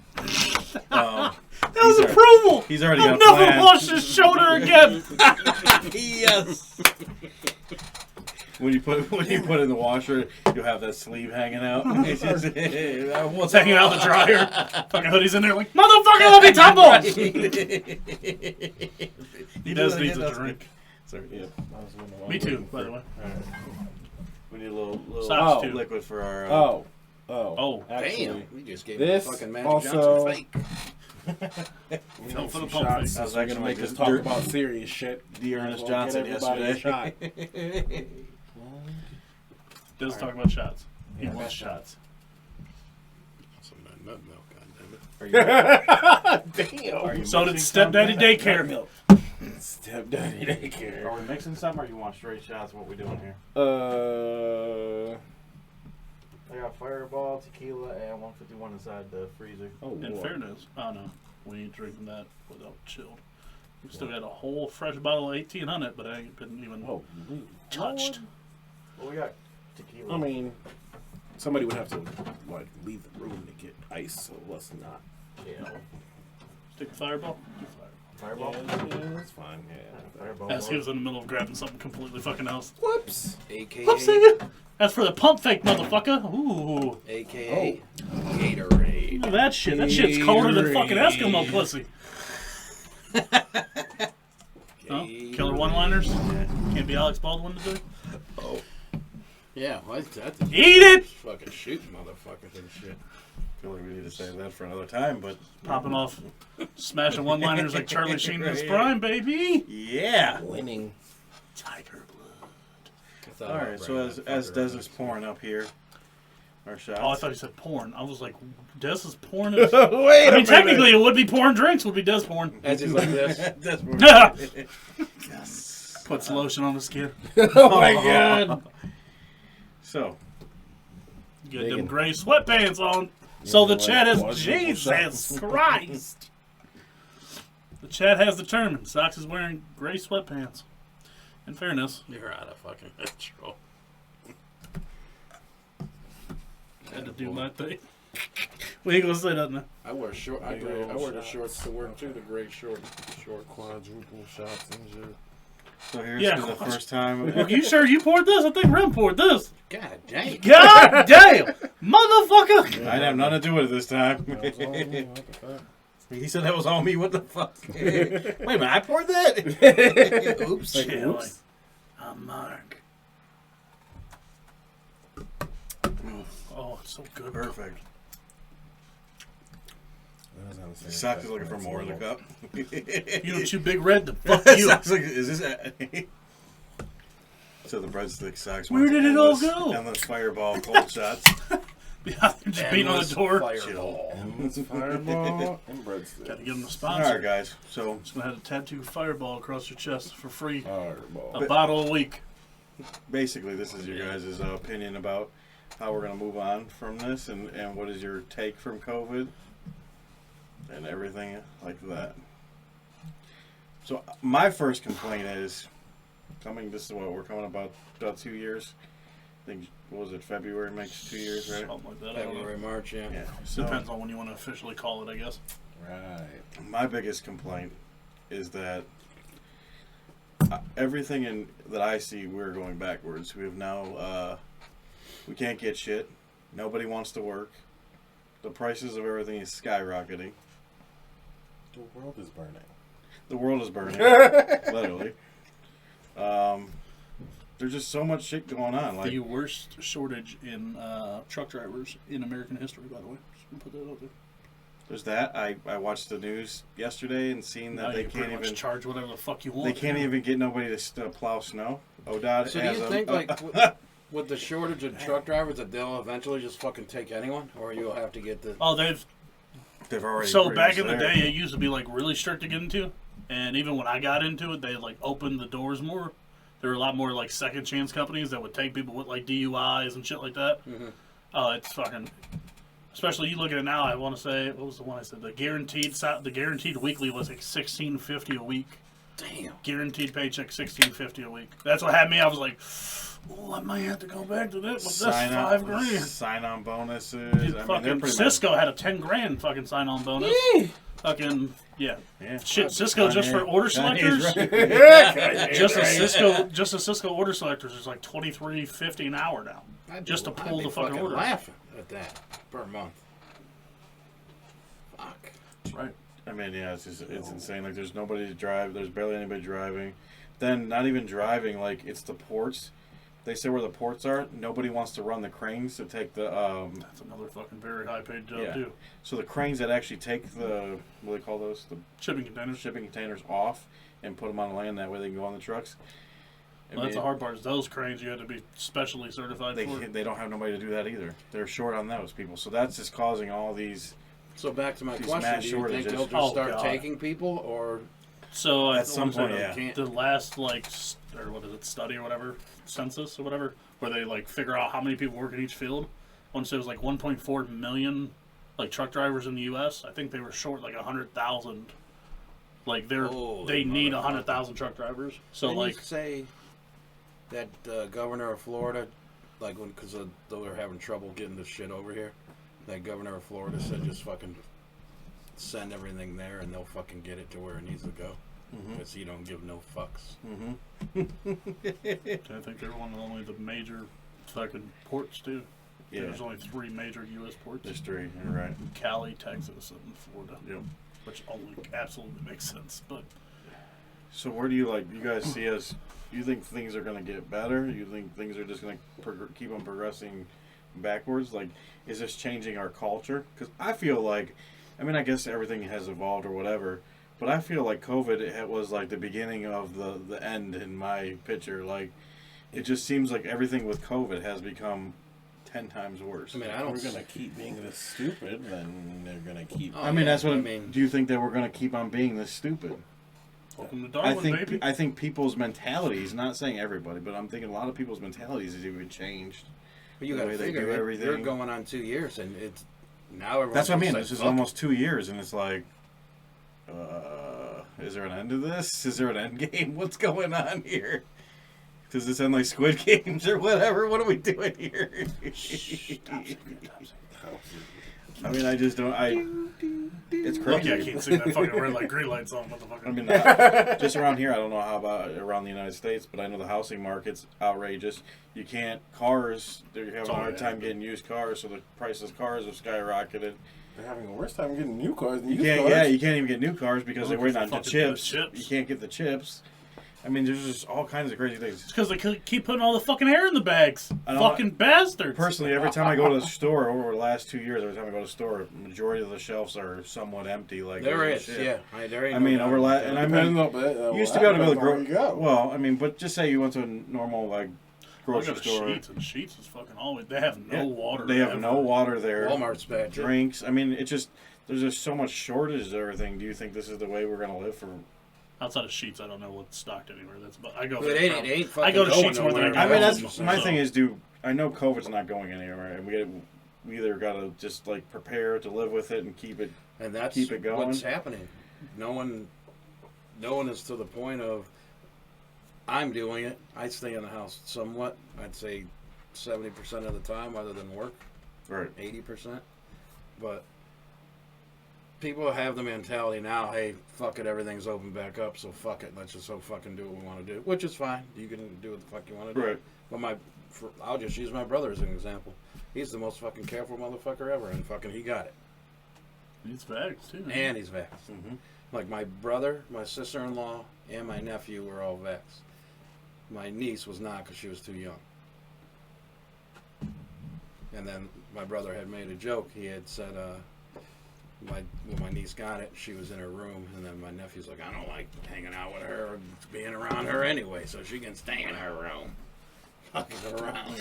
That was approval. He's already I'll got a never plan. wash his shoulder again. Yes. When you put it in the washer, you'll have that sleeve hanging out. It's hanging out the dryer. Fucking hoodie's in there like, motherfucker, let me tumble. He does need a drink. Sorry, yeah. Me too, by the way. Right. We need a little Socks, too. liquid for our. Oh. Actually, Damn. We just gave me this fucking Magic also- Johnson fake. we Fell need for the some pump shots. fake. I was We're actually gonna make like us talk dirt- about serious shit. D. Ernest We'll Johnson get everybody a yesterday. shot. Does talk about shots. He Yeah, wants that's shots. Some nut milk, goddammit. Damn. So did Stepdaddy Daycare. Stepdaddy daycare. Are we mixing something, or you want straight shots? What we doing here? I got Fireball, tequila, and 151 inside the freezer. Oh, In boy. fairness, oh no, we ain't drinking that without chilled. We still got a whole fresh bottle of 1800, but I ain't been even Oh, touched. Well, we got tequila. I mean, somebody would have to leave the room to get ice, so let's not. Stick the fireball. Fireball. Yeah, that's fine. Yeah. Fireball. As he was in the middle of grabbing something completely fucking else. Whoops. AKA. Whoopsie! That's for the pump fake, motherfucker. Ooh. AKA. Gatorade. Look at that shit. That shit's colder than fucking Eskimo pussy. Oh, killer one-liners. Can't be Alex Baldwin to do. Oh. Yeah, well, that's Eat it! fucking shooting motherfuckers and shit. I feel like we need to save that for another time, but Popping off, smashing one-liners like Charlie Sheen in his Right. prime, baby. yeah. Winning. Tiger blood. I thought All about right. So bringing as that as fucker Des around. is pouring up here, our shots. Oh, I thought he said porn. I was like, Des is porn. Wait I mean, technically, it would be porn drinks. Would be Des porn. As he's like this. That's what Yes. Puts lotion on the skin. Oh my god. So You got them Digging. gray sweatpants on. So the like chat is quadruple Jesus Christ. The chat has determined Sox is wearing gray sweatpants. In fairness, You're out of fucking control. I had to do my thing. We ain't gonna say that now. I wear short. I wear the shorts to work too. The gray short. Quadruple shots and shit. So here's Yeah, to the first time. Look, you sure you poured this? I think Rem poured this. God damn. God damn, motherfucker! I have nothing to do with it this time. That was all me. What the fuck? He said that was all me. What the fuck? Wait a minute, I poured that. Oops. Like, Yeah, oops. I'm Mark. Oh, it's so good. Perfect. That was on the same Sock is effect, looking for that's more of the little. cup. You don't chew big red, the fuck you. Sock's like, is this? So the breadstick socks. Where wants did it all endless- go? Endless fireball cold shots. Yeah, just beating on the door. Fireball. It's fireball and breadstick. Gotta give them a All sponsor. right, guys. So Just gonna have a tattoo fireball across your chest for free. Fireball. A bottle a week. basically, this is your guys' opinion about how we're going to move on from this, and what is your take from COVID and everything like that. So my first complaint is this is what we're coming about 2 years. I think, what was it, February makes 2 years, right? Something like that. I don't know. February, March, yeah. Yeah. So Depends on when you want to officially call it, I guess. Right. my biggest complaint is that everything that I see, we're going backwards. We have now, we can't get shit. Nobody wants to work. The prices of everything is skyrocketing. The world is burning. The world is burning, literally. There's just so much shit going on. Like, The worst shortage in truck drivers in American history, by the way. Just gonna put that out there. there's that. I watched the news yesterday and seen that Now they you can't pretty much even charge whatever the fuck you want. they can't even get nobody to plow snow. ODOT So do has you a- think, like, with the shortage of truck drivers, that they'll eventually just fucking take anyone? Or you'll have to get the... Oh, they've they've already so pretty back much in the there. day, it used to be like really strict to get into, and even when I got into it, they like opened the doors more. There were a lot more like second chance companies that would take people with like DUIs and shit like that. Oh, it's fucking. Especially you look at it now. I want to say what was the one I said? The guaranteed weekly was like $16.50 a week. Damn. Guaranteed paycheck $16.50 a week. That's what had me. I was like, oh, I might have to go back to this. But that's $5,000. Sign-on bonuses. Dude, I mean, they're fucking pretty Cisco had a $10,000 fucking sign-on bonus. Fucking yeah. Yeah. Shit, Cisco just for order selectors. Right. Just a Cisco order selectors is like $23.50 an hour now. Just to pull the fucking order. Laughing at that per month. Fuck. Right. I mean, yeah, it's insane. Like, there's nobody to drive. There's barely anybody driving. Then, not even driving. Like, it's the ports. They say where the ports are. Nobody wants to run the cranes to take the. That's another fucking very high paid job Yeah. too. So the cranes that actually take the, what do they call those? The Shipping containers. shipping containers off and put them on land. That way they can go on the trucks. I Well, that's mean, the hard part. Is those cranes you had to be specially certified for. They don't have nobody to do that either. They're short on those people. So that's just causing all these. So back to my These question, mass do you think shortages. they'll just Oh, start God. taking people, or So At some point, yeah. can't? the last or what is it, study or whatever, census or whatever, where they like figure out how many people work in each field. I want to say it was like 1.4 million like truck drivers in the U.S. I think they were short like 100,000. Like Holy they need motherfucker. 100,000 truck drivers. So Didn't like you say that governor of Florida, like because they were having trouble getting this shit over here, that governor of Florida said just fucking send everything there and they'll fucking get it to where it needs to go. Because he don't give no fucks. I think they're one of only the major fucking ports too. Yeah. There's only 3 major U.S. ports: There's 3. You're right. Cali, Texas, and Florida. Yep. Which only absolutely makes sense. But So where do you guys see us? You think things are going to get better? You think things are just going to keep on progressing backwards? Like, is this changing our culture? Because I feel like, I mean, I guess everything has evolved or whatever, but I feel like COVID it was like the beginning of the end in my picture. Like, it just seems like everything with COVID has become 10 times worse. I mean, I If don't. we're gonna keep being this stupid, then they're gonna keep. Oh, I mean, yeah, that's what I I mean- do you think that we're going to keep on being this stupid? welcome to Darwin, baby. I think people's mentalities, not saying everybody, but I'm thinking a lot of people's mentalities has even changed. But you the got to way they figure do it. everything. You're going on 2 years, and it's now everyone's That's what I mean. like, This is fuck it. almost 2 years, and it's like, is there an end to this? Is there an end game? What's going on here? Does this end like Squid Games or whatever? What are we doing here? I mean, I just don't. It's crazy. Lucky I can't sing that fucking red light, green light song, motherfucker. I mean, just around here, I don't know how about around the United States, but I know the housing market's outrageous. You can't, cars, they're having a hard time getting used cars, so the price of cars have skyrocketed. They're having a worse time getting new cars than You used can't, cars. yeah, you can't even get new cars because they're waiting on the fucking chips. the chips. You can't get the chips. I mean, there's just all kinds of crazy things. It's because they keep putting all the fucking air in the bags. Fucking bastards. Personally, every time I go to the store over the last 2 years, every time I go to the store, the majority of the shelves are somewhat empty. Like There there's is, shit. yeah. There ain't I mean, no over doubt. and I Depends mean, on, but, you used to be able to go to the grocery. Well, I mean, but just say you went to a normal like I grocery go to store. Sheets, and Sheets is fucking always. They have no water. They have ever. no water there. Walmart's bad. too. Drinks. I mean, it's just there's just so much shortage of everything. Do you think this is the way we're gonna live for? Outside of Sheets, I don't know what's stocked anywhere. I go. But it ain't fucking I go to going Sheets more than I nowhere. go I mean, to that's Walmart, my so. thing is, I know COVID's not going anywhere, and we either gotta just like prepare to live with it and keep it. And that's Keep it going. what's happening. No one is to the point of I'm doing it. I stay in the house somewhat. I'd say 70% of the time, other than work, Right. 80%. But people have the mentality now, hey, fuck it, everything's open back up, so fuck it, let's just so fucking do what we want to do, which is fine. You can do what the fuck you want to do. Right. But I'll just use my brother as an example. He's the most fucking careful motherfucker ever, and fucking he got it. He's vaxxed too. And he's vaxxed. Mm-hmm. Like my brother, my sister-in-law, and my nephew were all vaxxed. My niece was not because she was too young. And then my brother had made a joke. He had said, when my niece got it, she was in her room, and then my nephew's like, I don't like hanging out with her or being around her anyway, so she can stay in her room. Fucking around.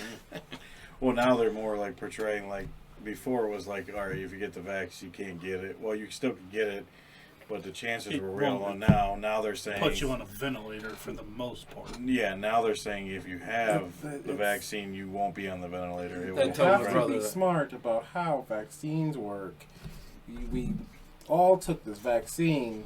Well, now they're more like portraying like before it was like, all right, if you get the vax, you can't get it. Well, you still can get it, but the chances It were real won't on now. They're saying Put you on a ventilator for the most part. Yeah, now they're saying if you have It's- the vaccine, you won't be on the ventilator. It They will You tell have my to brother be that. smart about how vaccines work. We all took this vaccine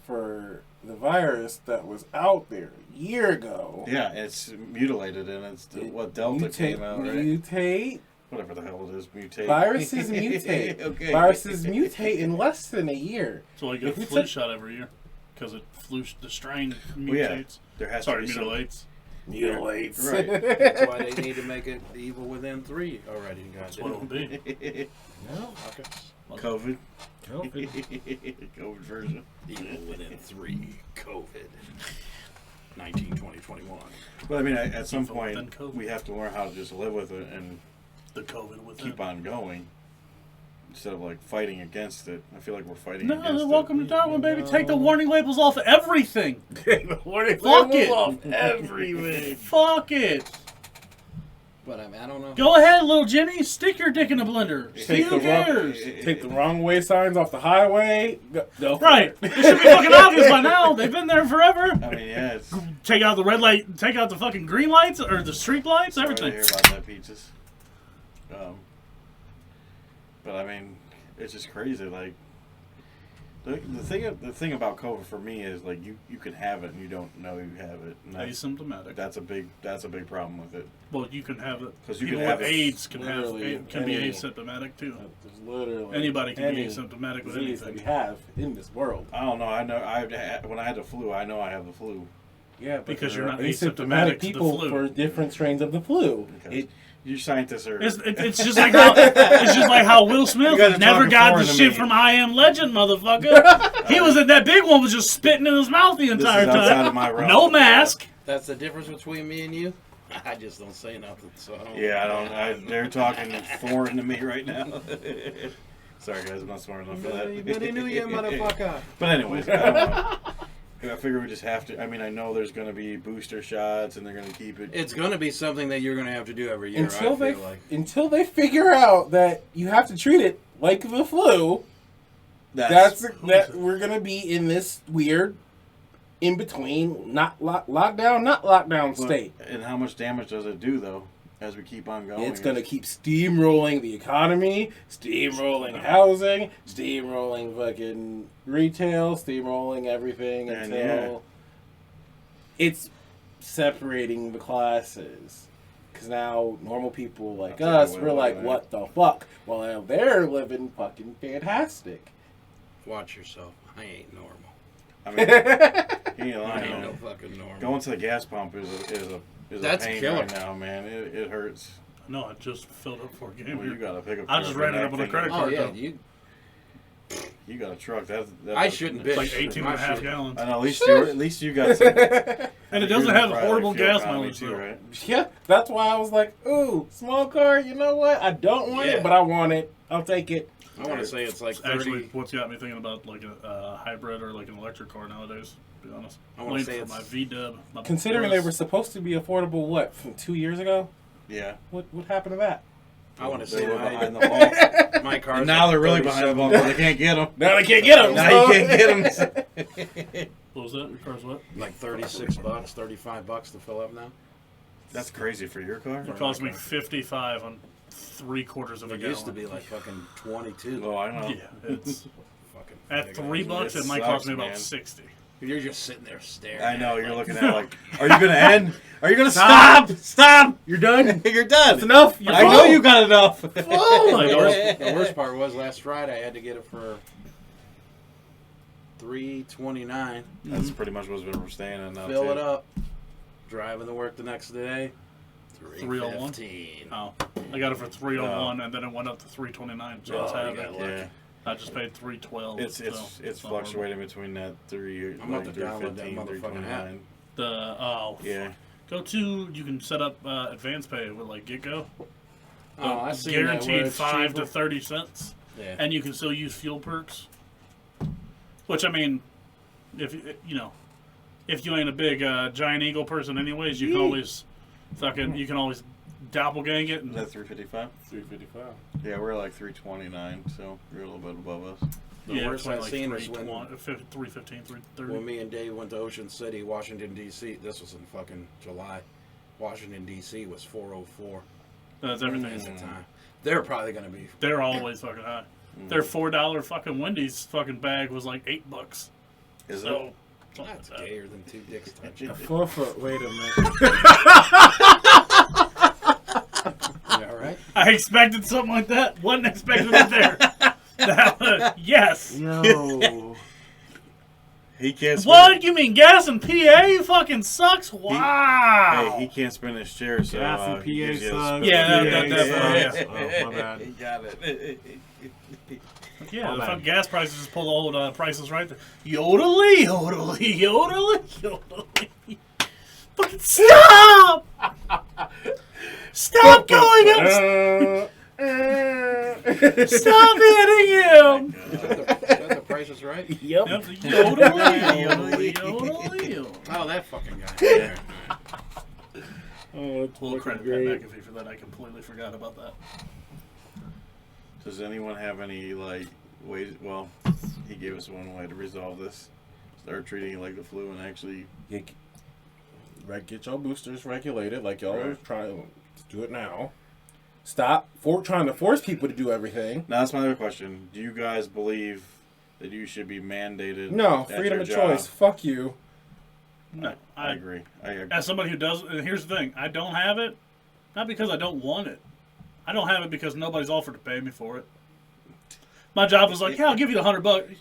for the virus that was out there a year ago. Yeah, it's mutilated, and it's what Delta came out, right? Mutate. Whatever the hell it is, mutate. Viruses mutate. Okay. Viruses mutate in less than a year. So I get a If you flu took- shot every year because the strain Well, yeah. mutates. There has Sorry, to be some. mutilates. Mutilates. Right. That's why they need to make it evil within 3 already. That's what it'll be. No. Okay. COVID. COVID. COVID version. Evil within 3. COVID. 19, 20, 21. But I mean, at some Evil point, than COVID. we have to learn how to just live with it and The COVID with keep it. on going instead of like fighting against it. I feel like we're fighting No, against welcome it. to Darwin, baby. Take the warning labels off everything. Warning Fuck labels it. off everything. Fuck it. But I mean, I don't know. Go ahead, little Jimmy. Stick your dick in a blender. Take Who the wrong- cares? Take the wrong way signs off the highway. Go for Right. it. It should be fucking obvious by now. They've been there forever. I mean, yeah, it's Take out the red light. Take out the fucking green lights or the street lights. sorry to Everything. hear about that, Peaches. But I mean, it's just crazy. Like the thing about COVID for me is like you can have it and you don't know you have it. And Asymptomatic. that's a big problem with it. Well, you can have it. 'Cause you People can have with it AIDS can literally can be any- asymptomatic too. There's literally Anybody can be any asymptomatic with disease that anything. we have in this world. I don't know. I know. When I had the flu, I know I have the flu. Yeah, but Because there you're are not asymptomatic to the people flu. for different strains of the flu. Because you scientists are. It's just like how Will You guys Smith are never talking got the foreign to shit me. from I Am Legend, motherfucker. He was in that big one was just spitting in his mouth the This entire is outside time. of my realm. No mask. That's the difference between me and you. I just don't say nothing. So I don't, Yeah, I don't. They're talking foreign to me right now. Sorry, guys, I'm not smart enough for that. But he knew you, motherfucker. But anyways, I don't know. I figure we just have to. I mean, I know there's going to be booster shots, and they're going to keep it. It's going to be something that you're going to have to do every year. Until they figure out that you have to treat it like the flu, that we're gonna be in this weird in between, not lockdown state. And how much damage does it do though? As we keep on going, It's gonna keep steamrolling the economy, steamrolling housing, steamrolling fucking retail, steamrolling everything And until it's separating the classes. Because now normal people like I'll take us, it we're away, like, man. what the fuck? Well, now they're living fucking fantastic. Watch yourself. I ain't normal. I mean, he ain't I lying, ain't no man. fucking normal. Going to the gas pump is a That's pain killer. right now, man. It hurts. No, I just filled up for a game Well, you here. got to pick up. I just ran it up on a credit Oh card. yeah, though. You got a truck. That I shouldn't It's bitch. like 18 and a half shit. gallons. I know. At least you got some. And it doesn't have Probably horrible fuel gas economy mileage, too, though. right? Yeah, that's why I was like, ooh, small car, you know what? I don't want Yeah. it, but I want it. I'll take it. I want to say it's like 30. Actually, what's got me thinking about like a hybrid or like an electric car nowadays, to be honest. I wanna Waiting say for it's- my V-dub. my Considering Bliss. they were supposed to be affordable, what, from 2 years ago? Yeah. What happened to that? I want to They say were my, behind the ball. my car's And now like they're really behind the 37. ball. But they can't get them. Now they can't get them. Now you can't get them. What was that? Your car's what? Like $36, $35 to fill up now. That's crazy for your car. It cost me 55 on 3/4 of a It gallon. used to be like fucking 22. Oh, I know. Yeah, it's Fucking at $3. It It might cost sucks, me about man. 60. You're just sitting there staring. I know. at it You're like, looking at like, are you gonna end? Are you gonna Stop! stop? Stop! You're done. You're done. That's enough. You're I know full. you got enough. Like, The worst part was last Friday I had to get it for $3.29. That's pretty much what's been staying at now. Fill too. it up. Driving to work the next day. $3.01? $3.15. Oh, I got it for $3.01, and then it went up to $3.29. So it's Oh, you having got it. lucky. Yeah, I just paid $3.12. it's so it's not horrible. fluctuating between that I'm about to download that 315, motherfucking app. 329. Yeah. Go to, you can set up advance pay with like GetGo. Oh, I see. Guaranteed 5 to 30 cents, Yeah. and you can still use fuel perks. Which I mean, if you know, if you ain't a big giant eagle person, anyways, you can always you can always doppelgang it. Is that 355? 355. Yeah, we're like 329, so you're a little bit above us. The worst it's I've like seen is when 315, 330. when me and Dave went to Ocean City, Washington D.C. This was in fucking July. Washington D.C. was 404 That's everything. at the time. They're probably gonna be. They're always fucking high. Their $4 fucking Wendy's fucking bag was like $8. Is So something That's like that. gayer than two dicks touching. A 4 foot. Wait a minute. You all right? I expected something like that. Wasn't expecting it there. Yes. Yo. He can't. Spin What? You mean gas in PA fucking sucks? Wow. Hey, he can't spin his chair, so Gas and he gives PA you the sucks. spin. Yeah, Yeah, that- Oh, my bad. He got it. Yeah, Oh, the man. fucking gas prices just pull the old prices right there. Yodelly, yodelly, yodelly, yodelly. Fucking stop! Stop going up! Stop hitting him! Is that the Price is Right? Yep. Yep, yodelly, yodelly, yodelly, yodelly. Oh, that fucking guy. Oh, it's Full fucking credit great. Pat McAfee for that. I completely forgot about that. Does anyone have any like ways? Well, he gave us one way to resolve this. Start treating it like the flu and actually. Get your boosters regulated like y'all are Right. trying to do it now. Stop trying to force people to do everything. Now that's my other question. Do you guys believe that you should be mandated? No, at freedom your of job? choice. Fuck you. No, I agree. I agree. As somebody who does, and here's the thing, I don't have it, not because I don't want it. I don't have it because nobody's offered to pay me for it. My job was like, yeah, I'll give you the $100.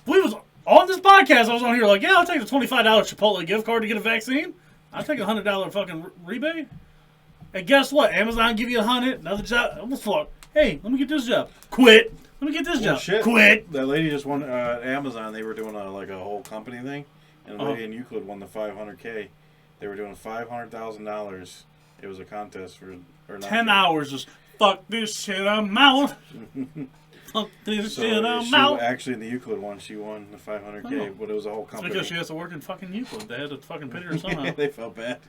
We was on this podcast. I was on here like, yeah, I'll take the $25 Chipotle gift card to get a vaccine. I'll take a $100 fucking rebate. And guess what? Amazon give you $100. Another job. I'm fuck. Hey, let me get this job. Quit. Let me get this Well, job. shit. Quit. That lady just won Amazon. They were doing a whole company thing, and the Uh-huh. lady in Euclid won the $500K. They were doing $500,000. It was a contest for 10 hours just fuck this shit. I'm out. Fuck this So shit. I'm she out. actually in the Euclid one, she won the $500K, Oh. but it was a whole It's company. because she has to work in fucking Euclid. They had to fucking pity her somehow. They felt bad.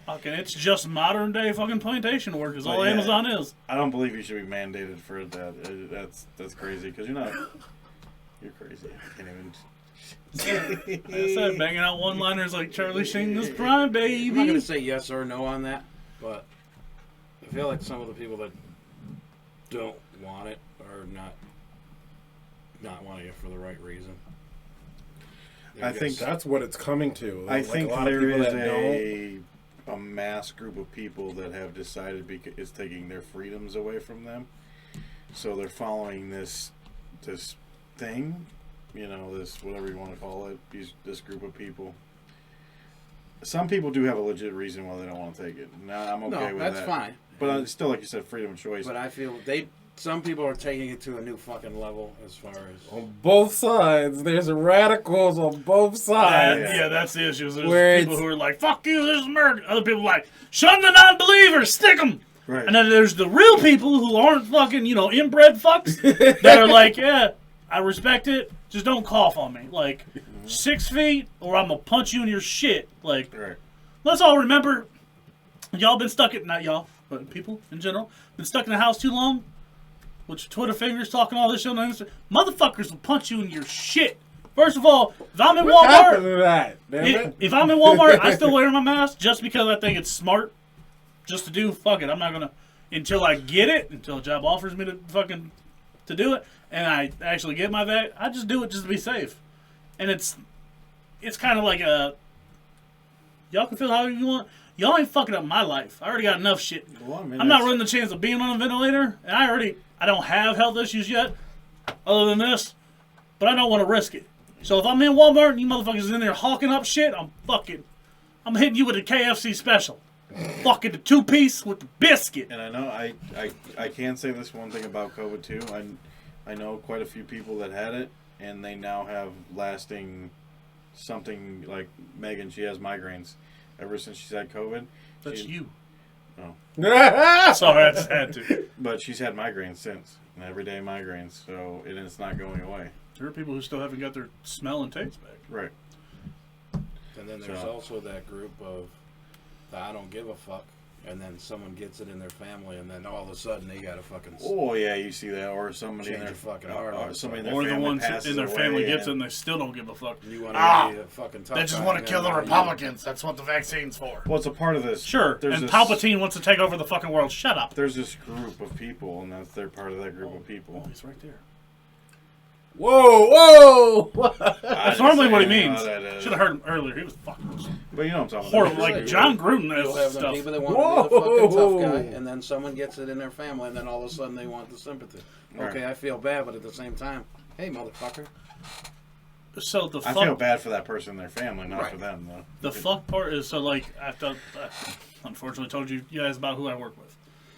Fucking, it's just modern day fucking plantation work is all But yeah. Amazon is. I don't believe you should be mandated for that. That's crazy because you're not. You're crazy. I can't even. Like I said, banging out one-liners like Charlie Sheen this prime, I'm not going baby. to say yes or no on that, but I feel like some of the people that don't want it are not wanting it for the right reason. I think That's what it's coming to. I Like, think a lot of there people is that don't. a mass group of people that have decided it's taking their freedoms away from them. So they're following this thing, this whatever you want to call it, this group of people. Some people do have a legit reason why they don't want to take it. I'm okay with that. No, that's fine. But it's still, like you said, freedom of choice. But I feel some people are taking it to a new fucking level as far as... On both sides. There's radicals on both sides. Yeah, that's the issue. There's Where people who are like, fuck you, this is murder. Other people are like, shun the non-believers, stick them. Right. And then there's the real people who aren't fucking, inbred fucks that are like, yeah, I respect it, just don't cough on me. Like, 6 feet or I'm going to punch you in your shit. Like, Right. Let's all remember, y'all been stuck not y'all, but people in general, been stuck in the house too long, with your Twitter fingers talking all this shit on Instagram. Motherfuckers will punch you in your shit. First of all, if I'm in What happened Walmart, to that? Damn it. if I'm in Walmart, I still wear my mask just because I think it's smart. Just to do, fuck it. I'm not gonna until I get it, until a job offers me to do it, and I actually get my vac. I just do it just to be safe. And it's kind of like y'all can feel however you want. Y'all ain't fucking up my life. I already got enough shit. Well, I'm not running the chance of being on a ventilator, and I don't have health issues yet, other than this, but I don't want to risk it. So if I'm in Walmart and you motherfuckers in there hawking up shit, I'm hitting you with a KFC special. Fucking the 2-piece with the biscuit. And I know I can say this one thing about COVID too. I know quite a few people that had it, and they now have lasting something like Megan. She has migraines ever since she's had COVID. That's you. No, Sorry, I just had to. but she's had migraines since, everyday migraines. So it's not going away. There are people who still haven't got their smell and taste back. Right. And then there's also that group of the I don't give a fuck, and then someone gets it in their family, and then all of a sudden they got to fucking... Oh yeah, you see that, or somebody in Change their your fucking heart. somebody in their Or family the ones passes in their away, family gets it and they still don't give a fuck. You want to be a fucking tough They just guy, want to and kill the then Republicans. That's what the vaccine's for. Well, it's a part of this. Sure, There's and this, Palpatine wants to take over the fucking world. Shut up. There's this group of people, and they're part of that group of people. Oh, he's right there. Whoa! That's normally what he means. Should Should have heard him earlier. He was fucking But you know what I'm talking horrible. about. Like John Gruden You'll has have them stuff. people that want to be the fucking Whoa. tough guy, and then someone gets it in their family, and then all of a sudden they want the sympathy. Right. Okay, I feel bad, but at the same time, hey, motherfucker. So the I feel fuck, bad for that person and their family, not Right. for them, though. the fuck part is so like I unfortunately told you guys about who I work with.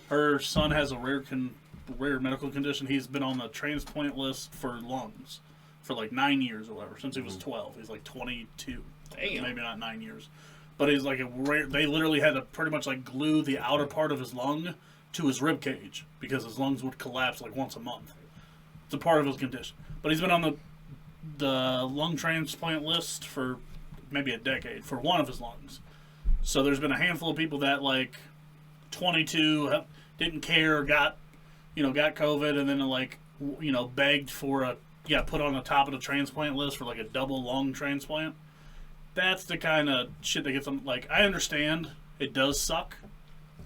Her son has a rare medical condition. He's been on the transplant list for lungs for like 9 years or whatever since he was 12. He's like 22. Damn. Maybe not 9 years, but he's like a rare. They literally had to pretty much like glue the outer part of his lung to his rib cage because his lungs would collapse like once a month. It's a part of his condition. But he's been on the lung transplant list for maybe a decade for one of his lungs. So there's been a handful of people that like 22 didn't care, got COVID, and then like begged for put on the top of the transplant list for like a double lung transplant. That's the kind of shit that gets them. Like, I understand it does suck.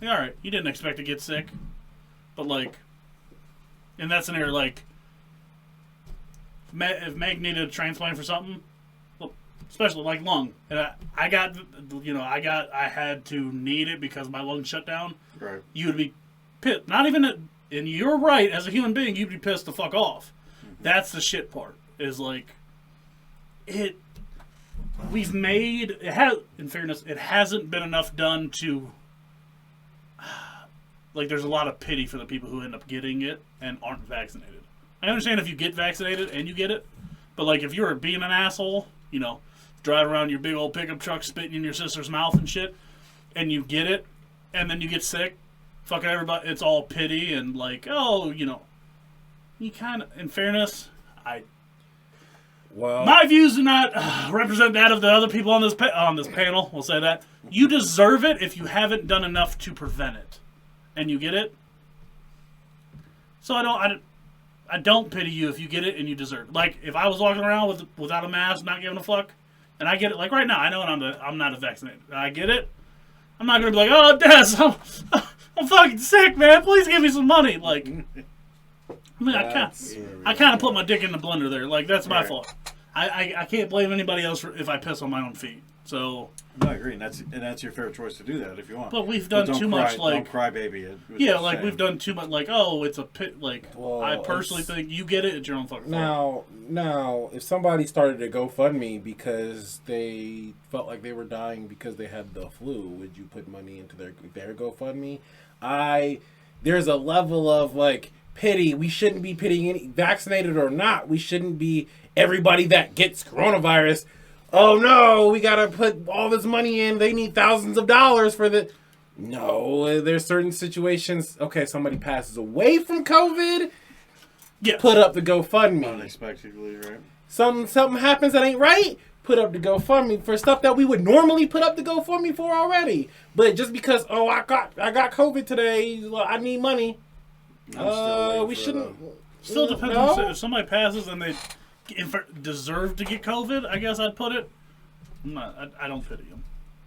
Like, all right, you didn't expect to get sick, but like, in that scenario, like, if Meg needed a transplant for something, well, especially like lung, and I had to need it because my lungs shut down. Right. You would be pissed. Not even, and you're right. As a human being, you'd be pissed the fuck off. That's the shit part. Is like, we've made it has. In fairness, it hasn't been enough done to. Like, there's a lot of pity for the people who end up getting it and aren't vaccinated. I understand if you get vaccinated and you get it, but like if you're being an asshole, driving around your big old pickup truck spitting in your sister's mouth and shit, and you get it, and then you get sick, fucking everybody, it's all pity and like, oh, you kind of, in fairness, my views do not represent that of the other people on this panel. We'll say that you deserve it if you haven't done enough to prevent it, and you get it. So I don't pity you if you get it and you deserve it. Like if I was walking around without a mask, not giving a fuck, and I get it. Like right now, I know I'm not vaccinated. I get it. I'm not gonna be like, oh, Des, I'm fucking sick, man. Please give me some money. Like. I mean, I kind of put my dick in the blender there. Like, that's my fault. I can't blame anybody else if I piss on my own feet. So. No, I agree, and that's your fair choice to do that if you want. But we've done don't too cry, much, like... Don't cry, baby. We've done too much, like, oh, it's a pit, like, Well, I personally think you get it, it's your own fucking fault. Now, if somebody started a GoFundMe because they felt like they were dying because they had the flu, would you put money into their GoFundMe? There's a level of, like, pity. We shouldn't be pitying any, vaccinated or not. We shouldn't be everybody that gets coronavirus. Oh no, we gotta put all this money in. They need thousands of dollars for the... No, there's certain situations. Okay, somebody passes away from COVID. Yes. Put up the GoFundMe. Unexpectedly, right? Something happens that ain't right. Put up the GoFundMe for stuff that we would normally put up the GoFundMe for already. But just because I got COVID today, I need money. We shouldn't. Still depends No? on if somebody passes and they deserve to get COVID. I guess I'd put it. I don't pity them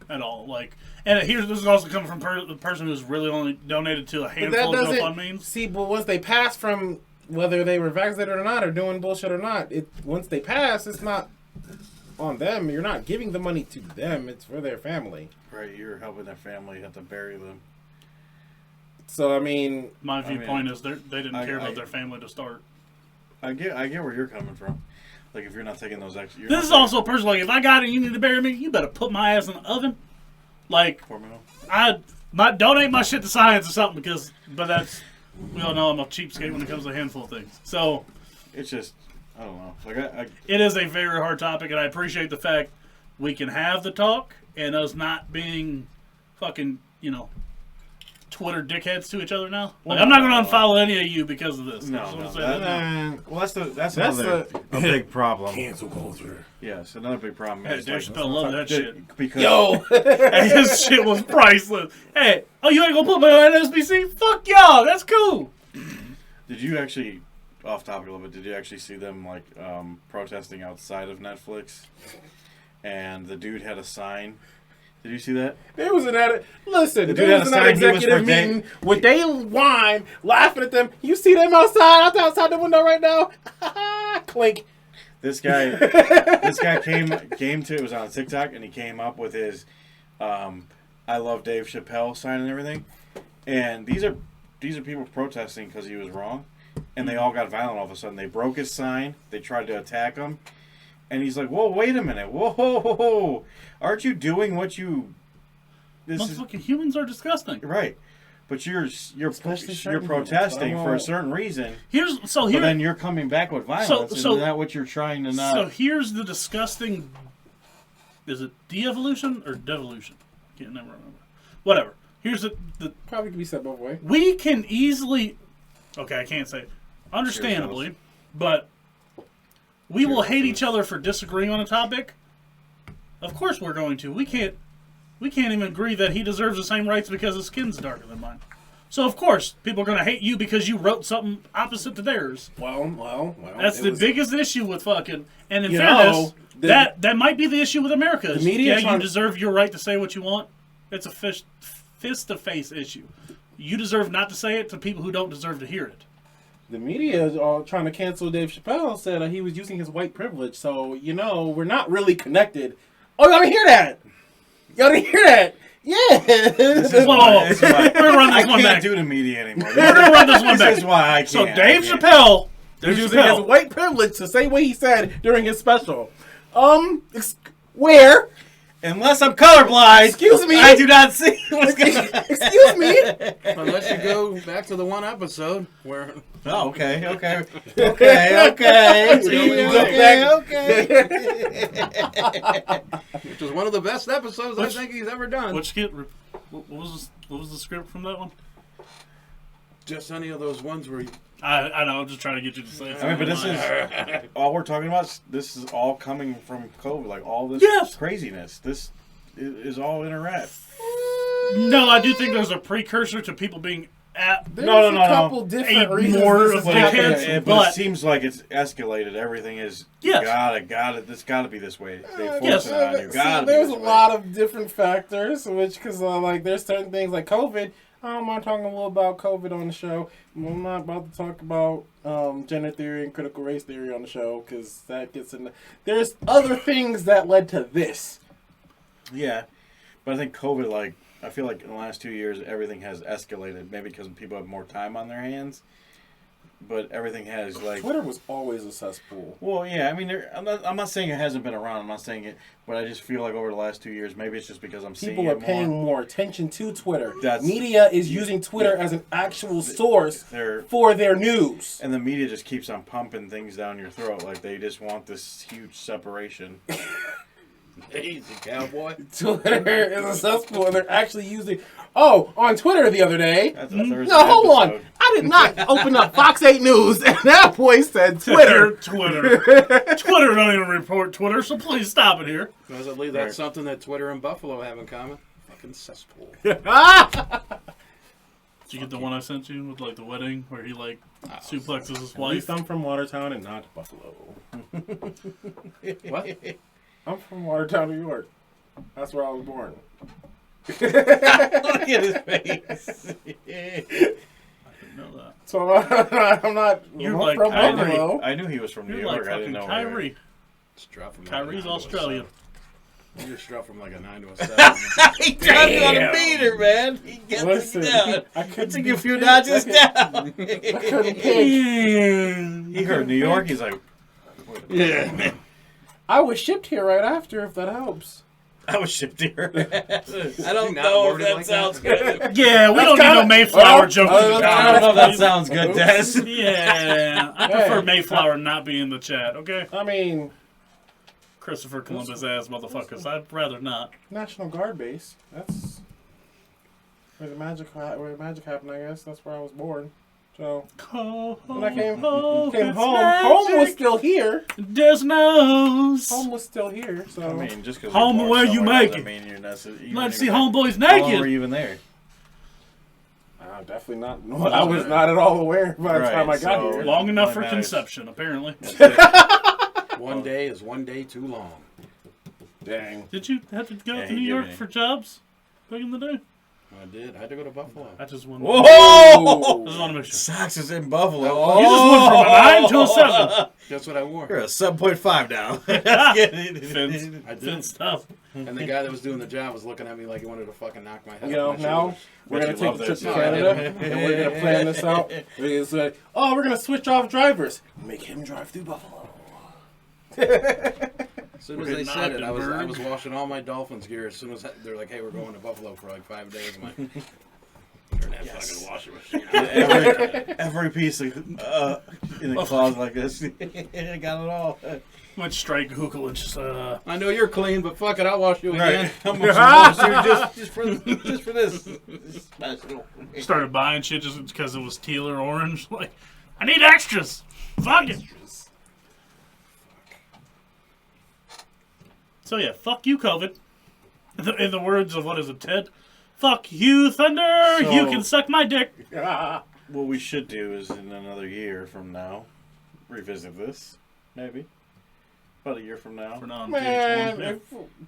at all. Like, and this is also coming from the person who's really only donated to a handful of GoFundMes. See, but once they pass from whether they were vaccinated or not, or doing bullshit or not, once they pass, it's not on them. You're not giving the money to them. It's for their family. Right, you're helping their family. You have to bury them. So I mean, my viewpoint is they didn't care about their family to start. I get where you're coming from. Like, if you're not taking those extra... This is also a person, like, if I got it and you need to bury me, you better put my ass in the oven. Like, donate my shit to science or something, but that's... We all know I'm a cheapskate when it comes to a handful of things. So... It's just... I don't know. Like, it is a very hard topic, and I appreciate the fact we can have the talk, and us not being fucking, Twitter dickheads to each other now. Like, I'm not going to unfollow any of you because of this. That's another a big problem. Cancel culture. Yes, another big problem. Hey, Dave Chappelle loved that shit. Because Hey, his shit was priceless. Hey, you ain't going to put me on NSBC? Fuck y'all, that's cool. Did you actually, off topic a little bit, did you actually see them, like, protesting outside of Netflix? And the dude had a sign. Did you see that? There was an executive meeting with Dale Wine laughing at them. You see them outside the window right now? Clink. This guy came to, it was on TikTok, and he came up with his I love Dave Chappelle sign and everything. And these are people protesting because he was wrong. And they all got violent all of a sudden. They broke his sign. They tried to attack him. And he's like, whoa, wait a minute. Whoa. Aren't you doing what you... Motherfucking humans are disgusting. Right. But you're protesting for a certain reason. But then you're coming back with violence. Is that what you're trying to not... So here's the disgusting... Is it de-evolution or devolution? I can't never remember. Whatever. Here's the probably can be said both ways. We can easily... Okay, I can't say it. Understandably, but... We will hate each other for disagreeing on a topic. Of course we're going to. We can't even agree that he deserves the same rights because his skin's darker than mine. So of course people are going to hate you because you wrote something opposite to theirs. Well. That's the biggest issue with fucking... And in fairness, that might be the issue with America. The media you deserve your right to say what you want. It's a fist-to-face issue. You deserve not to say it to people who don't deserve to hear it. The media is all trying to cancel Dave Chappelle. Said he was using his white privilege. So, we're not really connected. Oh, y'all didn't hear that? Yeah. This is why I can't do the media anymore. We're going to run this one back. This is why I can't. So, Dave Chappelle... He's using his white privilege to say what he said during his special. Where? Unless I'm colorblind. Excuse me. I do not see what's going on. Excuse me. Unless you go back to the one episode where... Oh, okay. Which was one of the best episodes I think he's ever done. What was the script from that one? Just any of those ones where... I know, I'm just trying to get you to say it. I mean, but this is... all we're talking about, this is all coming from COVID. Like, all this craziness. This is all internet. No, I do think there's a precursor to people being There's a couple different reasons more of dickheads, but it seems like it's escalated. Everything is this gotta be this way. They force it on you. There's a lot of different factors, because there's certain things like COVID. I'm not talking a little about COVID on the show. I'm not about to talk about gender theory and critical race theory on the show, because that gets in. There's other things that led to this. Yeah, but I think COVID, like, I feel like in the last 2 years, everything has escalated. Maybe because people have more time on their hands. But everything has, like... Twitter was always a cesspool. Well, yeah, I mean, I'm not saying it hasn't been around. I'm not saying it, but I just feel like over the last 2 years, maybe it's just because I'm seeing it more. People are paying more attention to Twitter. That's- Media is using Twitter as an actual source for their news. And the media just keeps on pumping things down your throat. Like, they just want this huge separation. Easy, cowboy. Twitter is a cesspool, and they're actually using... Oh, on Twitter the other day... That's a Thursday No, hold on. episode. I did not open up Fox 8 News, and that boy said Twitter. Twitter. Twitter don't even report Twitter, so please stop it here. Because I believe that's something that Twitter and Buffalo have in common. Fucking cesspool. Did you get the one I sent you with like the wedding where he like suplexes his At least wife? I'm from Watertown and not Buffalo. What? I'm from Watertown, New York. That's where I was born. Look at his face. I didn't know that. So I'm not You're I'm like from Kyrie. Buffalo. I knew he was from New You're like York. I didn't fucking know where. Kyrie. Just drop from Kyrie's like a 9 to a Australian. 7. You just drop from like a 9 to a 7. He dropped you on a meter, man. He gets Listen, it down. I couldn't Took be a few picked. notches I down. couldn't pick. He heard New York. He's like, Yeah. I was shipped here right after, if that helps. I was shipped here. I don't not know if worded that like sounds that? good. Yeah, we don't need no Mayflower jokes. in the I don't know if that comments, sounds good, Oops. Des. Yeah, I prefer Mayflower not be in the chat, okay? I mean, Christopher Columbus ass motherfuckers. I'd rather not. National Guard base. That's where the magic happened, I guess. That's where I was born. So when I came home, home was still here. There's nose. Home was still here. So I mean, just because Home where you make it. mean you're necessarily. Let's see homeboys How long were naked. you even there? definitely not. No, I was not at all aware by the time I got so- here. Long enough for Nice. conception, apparently. One day is one day too long. Dang. Did you have to go Yeah, to New he York gave me- for jobs back in the day? I did. I had to go to Buffalo. I just won. Whoa! Just want to make sure. Sox is in Buffalo. You just went from a 9 to a 7. That's what I wore. You're a 7.5 now. Fins. I did. Fin stuff. And the guy that was doing the job was looking at me like he wanted to fucking knock my head You know, off my now shoulders. we're Bet going to you take the love trip to this. Canada, and we're going to plan this out. It's like, oh, we're going to switch off drivers. Make him drive through Buffalo. As soon as We're they getting said it, I Ogdenburg. was washing all my Dolphins gear. As soon as they're like, "Hey, we're going to Buffalo for like 5 days," I'm like, "Turn that fucking washing machine on." every piece of, in the closet like this. I got it all. Went straight Google and just, I know you're clean, but fuck it, I'll wash you again. How much just for this special. started buying shit just because it was teal or orange. Like, I need extras. Fuck it. So yeah, fuck you, COVID. In the words of, what is it, Ted? Fuck you, Thunder. So- You can suck my dick. What we should do is in another year from now, revisit this, maybe. About a year from now. For now, I'm Man, page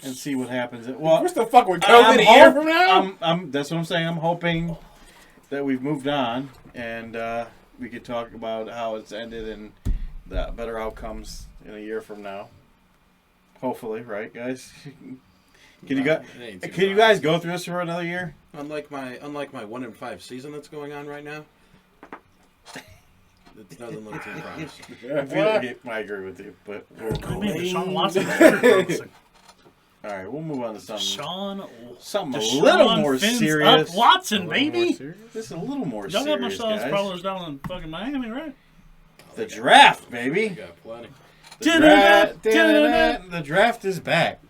And see what happens. we're still fucking with COVID a year from now? That's what I'm saying. I'm hoping that we've moved on and we could talk about how it's ended and the better outcomes in a year from now. Hopefully, right, guys? Can you guys go through this for another year? Unlike my 1 in 5 season that's going on right now, it doesn't look too promising. I agree with you, but we'll I mean, Deshaun Watson. all right. We'll move on to something Something a little more serious. Up Watson, baby. This is a little more Y'all got serious, Marcellus guys. Prowlers down in fucking Miami, right? The draft, We baby. got plenty. The draft is back,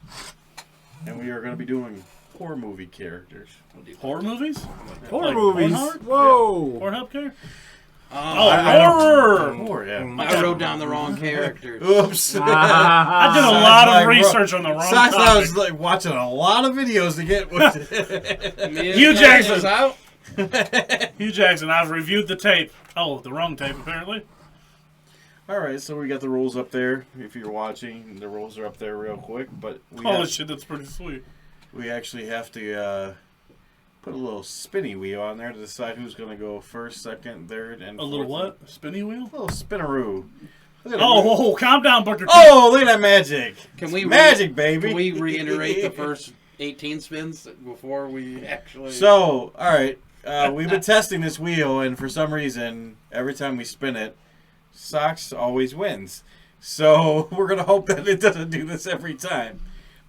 and we are going to be doing horror movie characters. Horror movies? Horror Like movies. Pornhub? Whoa. Pornhub care? I Horror! Horror, yeah. I wrote down the wrong characters. Oops. I did a lot of research on the wrong I topic. was like watching a lot of videos to get. Hugh Jackson. Out. Hugh Jackson, I've reviewed the tape. Oh, the wrong tape, apparently. All right, so we got the rules up there. If you're watching, the rules are up there real quick. But Holy shit, that's pretty sweet. we actually have to put a little spinny wheel on there to decide who's going to go first, second, third, and A little fourth. what? Spinny wheel? A little spinaroo. Look at Oh, calm down, Booker T. Oh, look at that magic! Can we Magic, baby. Can we reiterate the first 18 spins before we actually. So, all right. We've been testing this wheel, and for some reason, every time we spin it, Sox always wins. So we're gonna hope that it doesn't do this every time.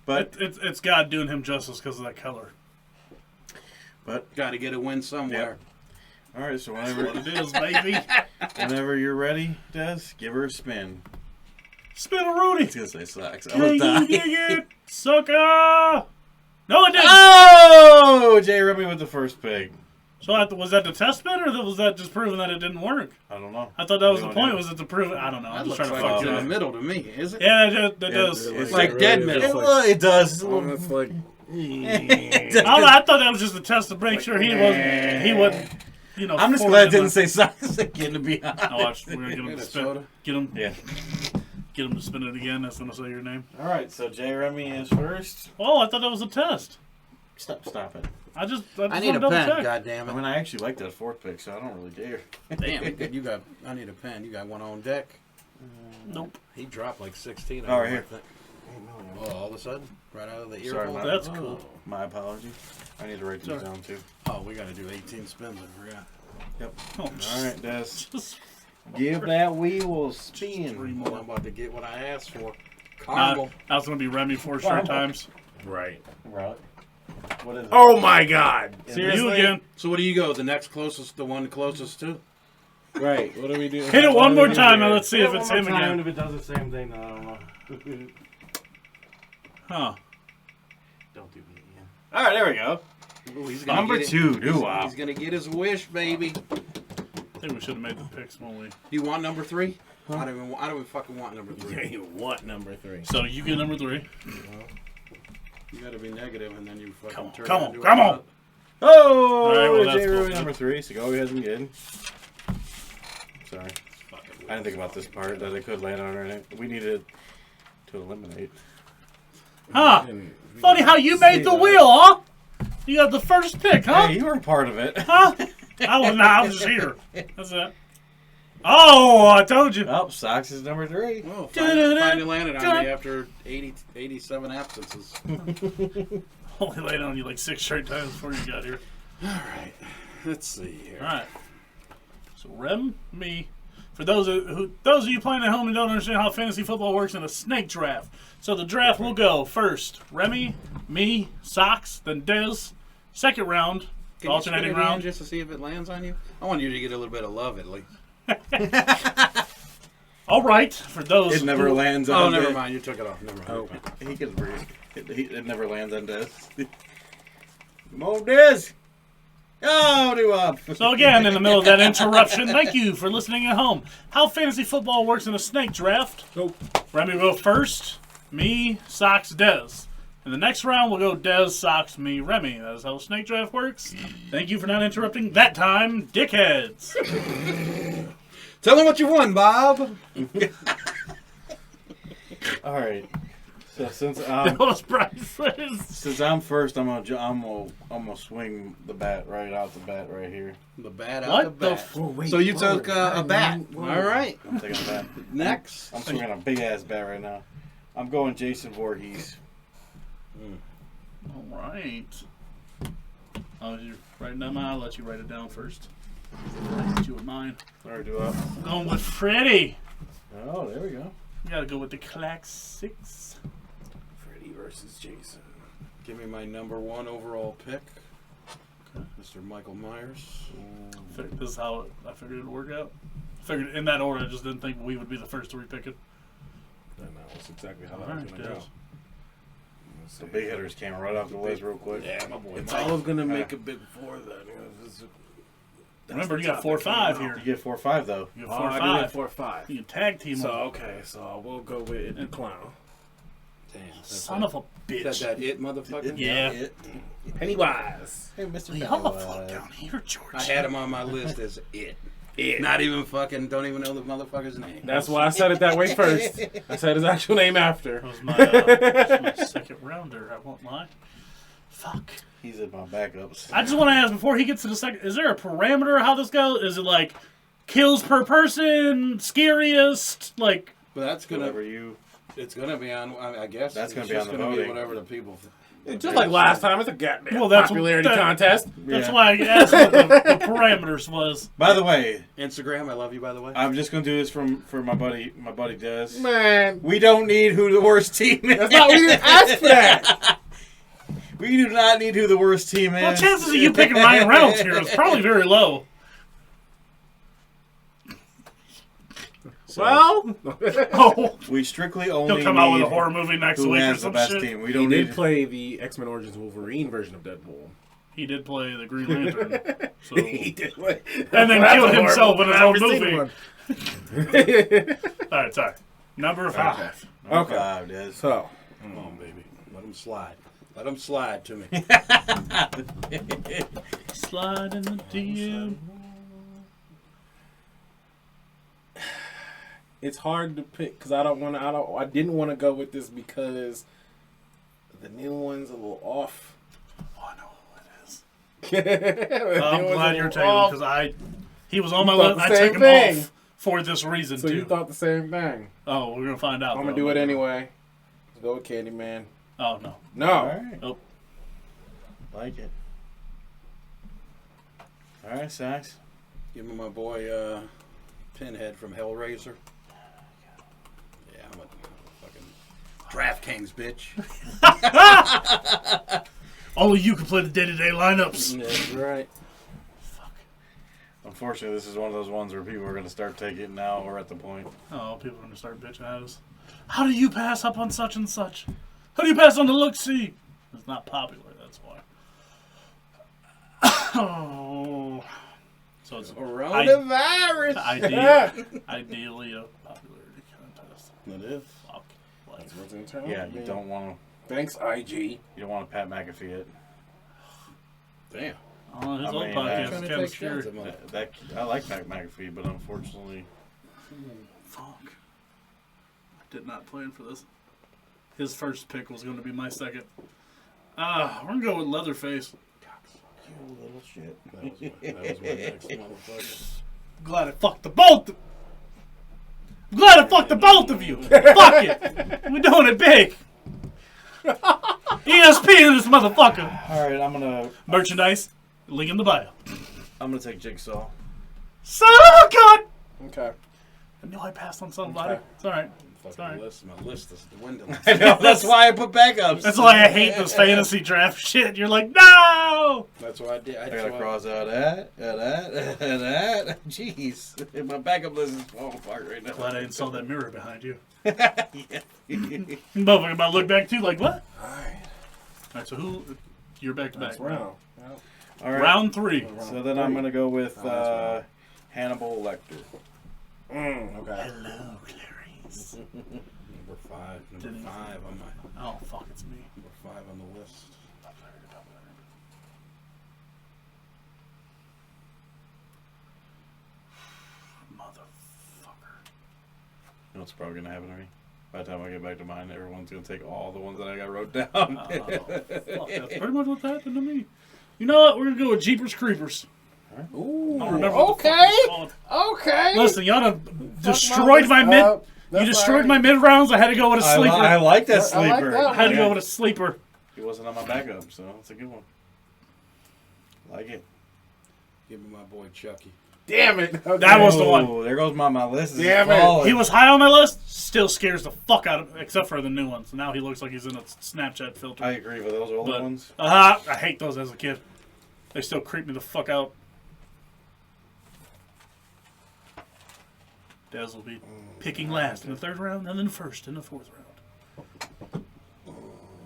But It's God doing him justice because of that color. Got to get a win somewhere. all right. So That's what it is, baby. whenever you're ready, Des, give her a spin. Spin a Rudy. It's gonna say Sox. Can I'm you gonna dig die. it? Sucker! No, it didn't. Oh, J-Remy with the first pick. So was that the test spin, or was that just proving that it didn't work? I don't know. I thought that was We the don't point. know. Was it to prove it? I don't know. That I'm just looks trying to like fuck it's you in up. the middle to me, is it? Yeah, that does. It's like really dead is. middle. It does. It's a little. It's like I thought that was just a test to make sure he wasn't. You know. I'm just forcing glad it didn't the- say Sox again, to be honest. Oh, watch, we're gonna get him Get to a spin. soda. Get him. Yeah. Get him to spin it again. That's gonna say your name. All right, so J-Remy is first. Oh, I thought that was a test. Stop it. I just I need a double pen, check. I goddammit. mean, I actually like that fourth pick, so I don't really dare. Damn, you got. I need a pen. You got one on deck. Nope. He dropped like 16. Oh, right here. Oh, all of a sudden, right out of the ear Sorry, hole. man. That's cool. My apology. I need to write these Sorry. down, too. Oh, we got to do 18 spins. I forgot. Oh, All right, Des. just- Give that wheel a Three spin. more. I'm about to get what I asked for. Nah, Caramel. that's gonna be Remy 4 straight times. right. Right. What is it? Oh my God! You Seriously? again. So what do you go? The next closest, the one closest to? Right. What do we do? Hit it one more time and let's see if it's him And again. if it does the same thing, then I don't know. Huh. Don't do me again. All right, there we go. Ooh, he's gonna Number get it. 2, doo-wop. He's gonna get his wish, baby. I think we should have made the picks when we. You want number 3? I don't even fucking want number You 3. can't even want number 3. So you get number 3. You gotta be negative, and then you fucking Come on, turn. come it on, into come a- on. Oh, All right, well, that's J-Remy cool. number 3, so go ahead and get in. Sorry. Fucking I didn't think about this part, that it could land on her. We needed to eliminate. Huh. Funny how you made the wheel, huh? You got the first pick, huh? Hey, you were a part of it. Huh? I was just here. That's it. Oh, I told you. Oh, Sox is number 3. Oh, finally landed on me after 87 absences. Only laid on you like 6 straight times before you got here. All right, let's see here. All right. So me. For those of you playing at home and don't understand how fantasy football works in a snake draft. So the draft will go first Remy, me, Sox, then Dez. Second round, Can alternating you spin it in round. just to see if it lands on you? I want you to get a little bit of love at least. All right, for those. It never lands Oh, on never Des. mind. You took it off. Never mind. Oh. He could bring it. It never lands on Des. Come on, Des. Oh, doo-wop. So again, in the middle of that interruption, thank you for listening at home. How fantasy football works in a snake draft. Nope. Remy will go first. Me, Sox, Dez. In the next round, we'll go Dez, Sox, me, Remy. That is how the snake draft works. Thank you for not interrupting that time, dickheads. Tell them what you won, Bob. All right. So since That was priceless. since I'm first, I'm gonna swing the bat right out the bat right here. The bat out What the the bat. f- wait, So you whoa, took a bat. whoa. All right. I'm taking a bat. Next. I'm swinging a big ass bat right now. I'm going Jason Voorhees. All right. You're writing that mine. I'll let you write it down first. I'll hit you with mine. Or do I? I'm going with Freddie. Oh, there we go. You gotta go with the classics. Freddy versus Jason. Give me my number 1 overall pick, Mr. Michael Myers. This is how I figured it would work out. I figured in that order. I just didn't think we would be the first to repick it. And that was exactly how All that was right, going to go. Dez. The big hitters came right off the list real quick. Yeah, my boy. It's Mike. all going to make a big 4 then. Remember, you got 4 or 5 here. You get 4 or 5 though. You Oh, got 4 or I 5. did 4 or 5. You can tag team So, them. okay, so we'll go with the clown. Damn. That's Son that, of a Is bitch. that it, motherfucker? Yeah. Pennywise. Hey, Mr. Y'all the fuck Pennywise. down here, George. I had him on my list as it. Not even fucking, don't even know the motherfucker's name. That's why I said it that way first. I said his actual name after. That was my second rounder. I won't lie. Fuck. He's in my backups. I just want to ask before he gets to the second. Is there a parameter how this goes? Is it like kills per person, scariest, like? But that's gonna. Whatever you. It's gonna be on. I guess That's gonna it's be just on the gonna be voting. whatever the people. Just like last time, it's a goddamn Well, that's popularity that- contest. That's Yeah. why I asked what the parameters was. By the way, Instagram, I love you. By the way, I'm just gonna do this for my buddy Des. Man, We don't need who the worst team is. that's not. We didn't ask for that. We do not need who the worst team is. Well, chances of you picking Ryan Reynolds here is probably very low. Well, Oh, We strictly only he'll come out with need a horror movie next who week or has the some best shit. team. We he don't did need. play the X-Men Origins Wolverine version of Deadpool. He did play the Green Lantern. So. He did play. And then That's killed a horror himself in his I've own never seen movie. All right, sorry. Number 5. Number Okay. 5, Des. So, come on, baby, let him slide. Let him slide to me. Slide in the DM. it's hard to pick because I didn't want to go with this because the new one's a little off. Oh, I know who it is. I'm I'm glad you're taking him because he was on my You thought list. the I same took him thing. off for this reason So too. you thought the same thing. Oh, we're gonna find out. I'm gonna do it anyway. Let's go with Candyman. Oh no. No. All right. Oh. Like it. All right, Sax. Give me my boy Pinhead from Hellraiser. Yeah, I'm a fucking DraftKings bitch. Only you can play the day-to-day lineups. That's right. Unfortunately, this is one of those ones where people are going to start taking it now. We're at the point. Oh, people are gonna start bitching at us. How do you pass up on such and such? How do you pass on the look-see? It's not popular. That's why. Oh. So it's Coronavirus. ideally a popularity contest. It is. Fuck. Like, That's what's in town. Yeah, you don't want Thanks, IG. You don't want to Pat McAfee it. Damn. oh, his I old mean, podcast trying is to kind of take scary. shots at mother- That I like Pat McAfee, but unfortunately, Fuck. I did not plan for this. His first pick was going to be my second. We're going to go with Leatherface. you little shit. That was my next motherfucker. Glad I fucked the both. Glad I fucked the both of you. Fuck it. We're doing it big. ESP in this motherfucker. All right, Merchandise. Link in the bio. I'm gonna take Jigsaw. Son of a gun. Okay. I knew I passed on somebody. Okay. It's all right. Fucking Sorry. my list is dwindling. I know that's why I put backups. That's why I hate this fantasy draft shit. You're like, no. That's what I did. I gotta cross out that. Jeez, my backup list is falling apart right now. Glad I didn't saw that mirror behind you. Yeah. Motherfucker about to look back too, like what? Alright. Alright, so who? You're back to back. That's round. Yep. All right. Round 3. So then I'm gonna go with that's Hannibal Lecter. Okay. Hello, Clarice. Number 5. Number Didn't- 5 on my Oh fuck, it's me. number 5 on the list. Motherfucker. You know what's probably gonna happen to me? By the time I get back to mine, everyone's gonna take all the ones that I got wrote down. Fuck, that's pretty much what's happened to me. You know what? We're gonna go with Jeepers Creepers. Ooh. I don't remember what the fuck Okay. it's called. Okay. Listen, y'all done destroyed my mid. You destroyed my mid rounds. I had to go with a sleeper. I like that I like sleeper. that I had to Yeah. go with a sleeper. He wasn't on my backup, so it's a good one. Like it. Give me my boy Chucky. Damn it. Okay. That was the one. Oh, there goes my list. Is Damn it. falling. He was high on my list. Still scares the fuck out of me, except for the new ones. Now he looks like he's in a Snapchat filter. I agree with those older But- ones. I hate those as a kid. They still creep me the fuck out. Dez will be picking last in the 3rd round, and then first in the 4th round.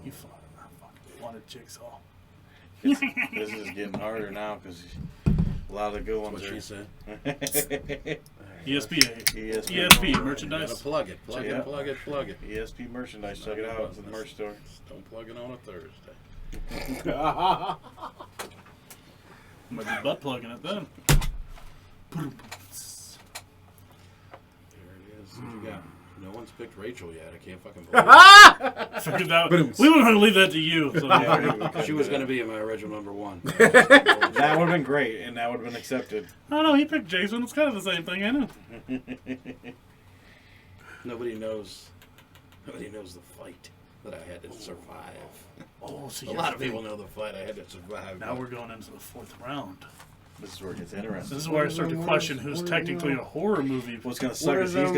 You fucking wanted Jigsaw. This is getting harder now because a lot of the good ones What are. she said. ESPA. ESP. ESP Gotta merchandise. plug it. Plug Yeah. it. Plug it. Plug it. ESP merchandise. Check it out. It's in the merch store. Don't plug it on a Thursday. Might be butt plugging it then. There it is. What you got? No one's picked Rachel yet. I can't fucking believe it. Figured that. We were going to leave that to you. So. Yeah, She was going to be in my original number 1. That would have been great, and that would have been accepted. I don't know. He picked Jason. It's kind of the same thing, ain't it? Nobody knows Nobody knows the fight that I had to survive. Oh, so A lot of people know the fight I had to survive. Now we're going into the 4th round. This is where it gets interesting. This is where I start to question who's technically a horror movie. What's gonna suck is he's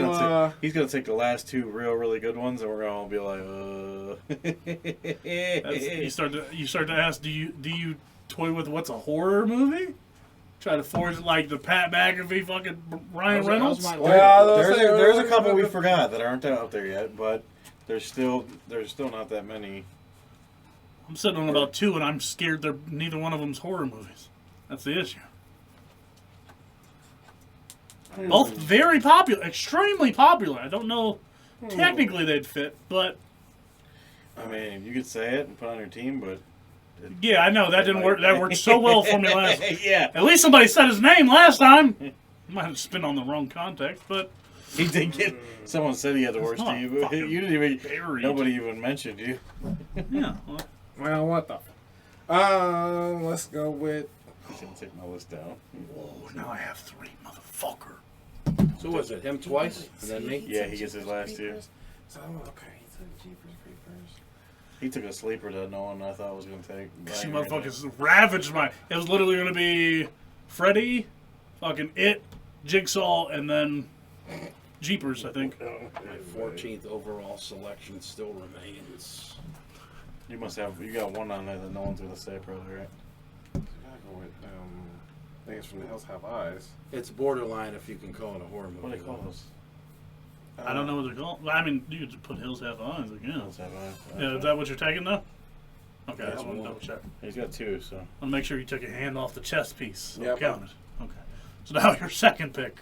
gonna take the last two really good ones, and we're gonna all be like, You start to ask, do you toy with what's a horror movie? Try to forge like the Pat McAfee fucking Ryan Reynolds. There's a couple we forgot that aren't out there yet, but there's still not that many. I'm sitting on about 2, and I'm scared neither one of them's horror movies. That's the issue. Both very popular, extremely popular. I don't know technically they'd fit, but I mean, you could say it and put on your team, but yeah, I know that didn't work. That worked so well for me last. Yeah, at least somebody said his name last time. Might have spin on the wrong context, but he did get. Someone said he had the worst team. You didn't even. Buried. Nobody even mentioned you. Yeah. Well, what the? Let's go with. He's gonna take my list down. Oh, now I have 3, motherfucker. So was it him twice and then me? Yeah, he gets his last 2. So okay, he took Jeepers Creepers. He took a sleeper that no one I thought was gonna take. You motherfuckers ravaged my. It was literally gonna be Freddy, fucking It, Jigsaw, and then Jeepers. I think. My 14th overall selection still remains. You must have. You got one on there that no one's gonna say, probably, right? I go with Things from the Hills Have Eyes. It's borderline if you can call it a horror movie. What do they call those? I don't know what they're called. I mean, you could just put Hills Have Eyes again. Hills Have Eyes. Yeah, is that what you're taking though? Okay, I That's just want to one. double check. He's got 2, so. I want to make sure you took your hand off the chess piece. So Yep. count it. Okay. So now your second pick.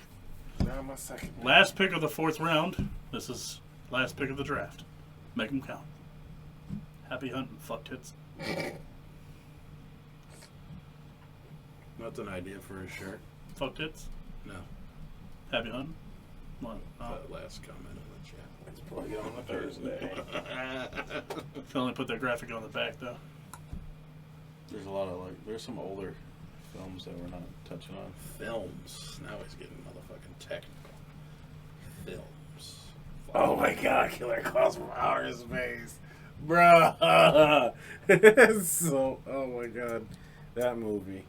Now my second. Last pick of the 4th round. This is last pick of the draft. Make them count. Happy hunting, fuck tits. That's an idea for a shirt. Fuck tits. No. Happy hunting. What? Oh. That last comment in the chat. Let's play it on a Thursday. They only put that graphic on the back though. There's a lot of there's some older films that we're not touching on. Films. Now he's getting motherfucking technical. Films. Oh my God! Killer Clowns from Outer Space, bruh. So, oh my God, that movie.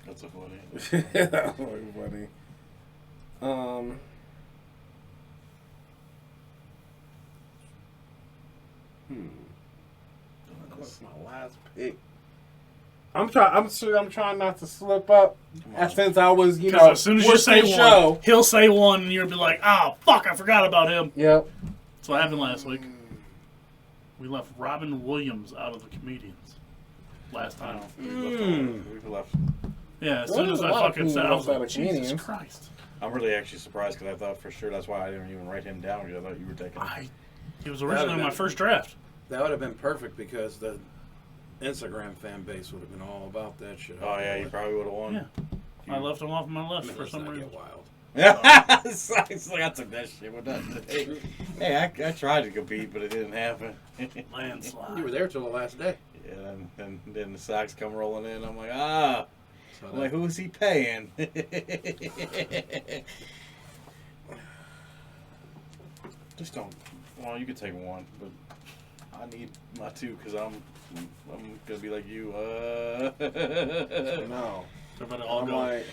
That's so funny. That was funny. What's my last pick? I'm trying not to slip up. Since I was, Because as soon as you say show. one, he'll say one, and you'll be like, "Oh fuck, I forgot about him." Yep. That's what happened last week. We left Robin Williams out of the comedians last time. We've left. Yeah, as Well, soon as there's I a lot of fucking said, I was like, comedians out of Jesus comedians. Christ. I'm really actually surprised because I thought for sure that's why I didn't even write him down because I thought you were taking him. He was originally my first draft. That would have been perfect because the Instagram fan base would have been all about that shit. Oh yeah, you probably would have won. Yeah. I left him off my left I mean, for let's some not reason. get wild. It's like I took that shit. Hey, I tried to compete, but it didn't happen. Landslide. You were there till the last day. Yeah, and then the Sox come rolling in. I'm like, So I'm like, who's he paying? Just don't. Well, you could take one, but I need my 2 because I'm gonna be like you. No. Everybody all I'm go. like,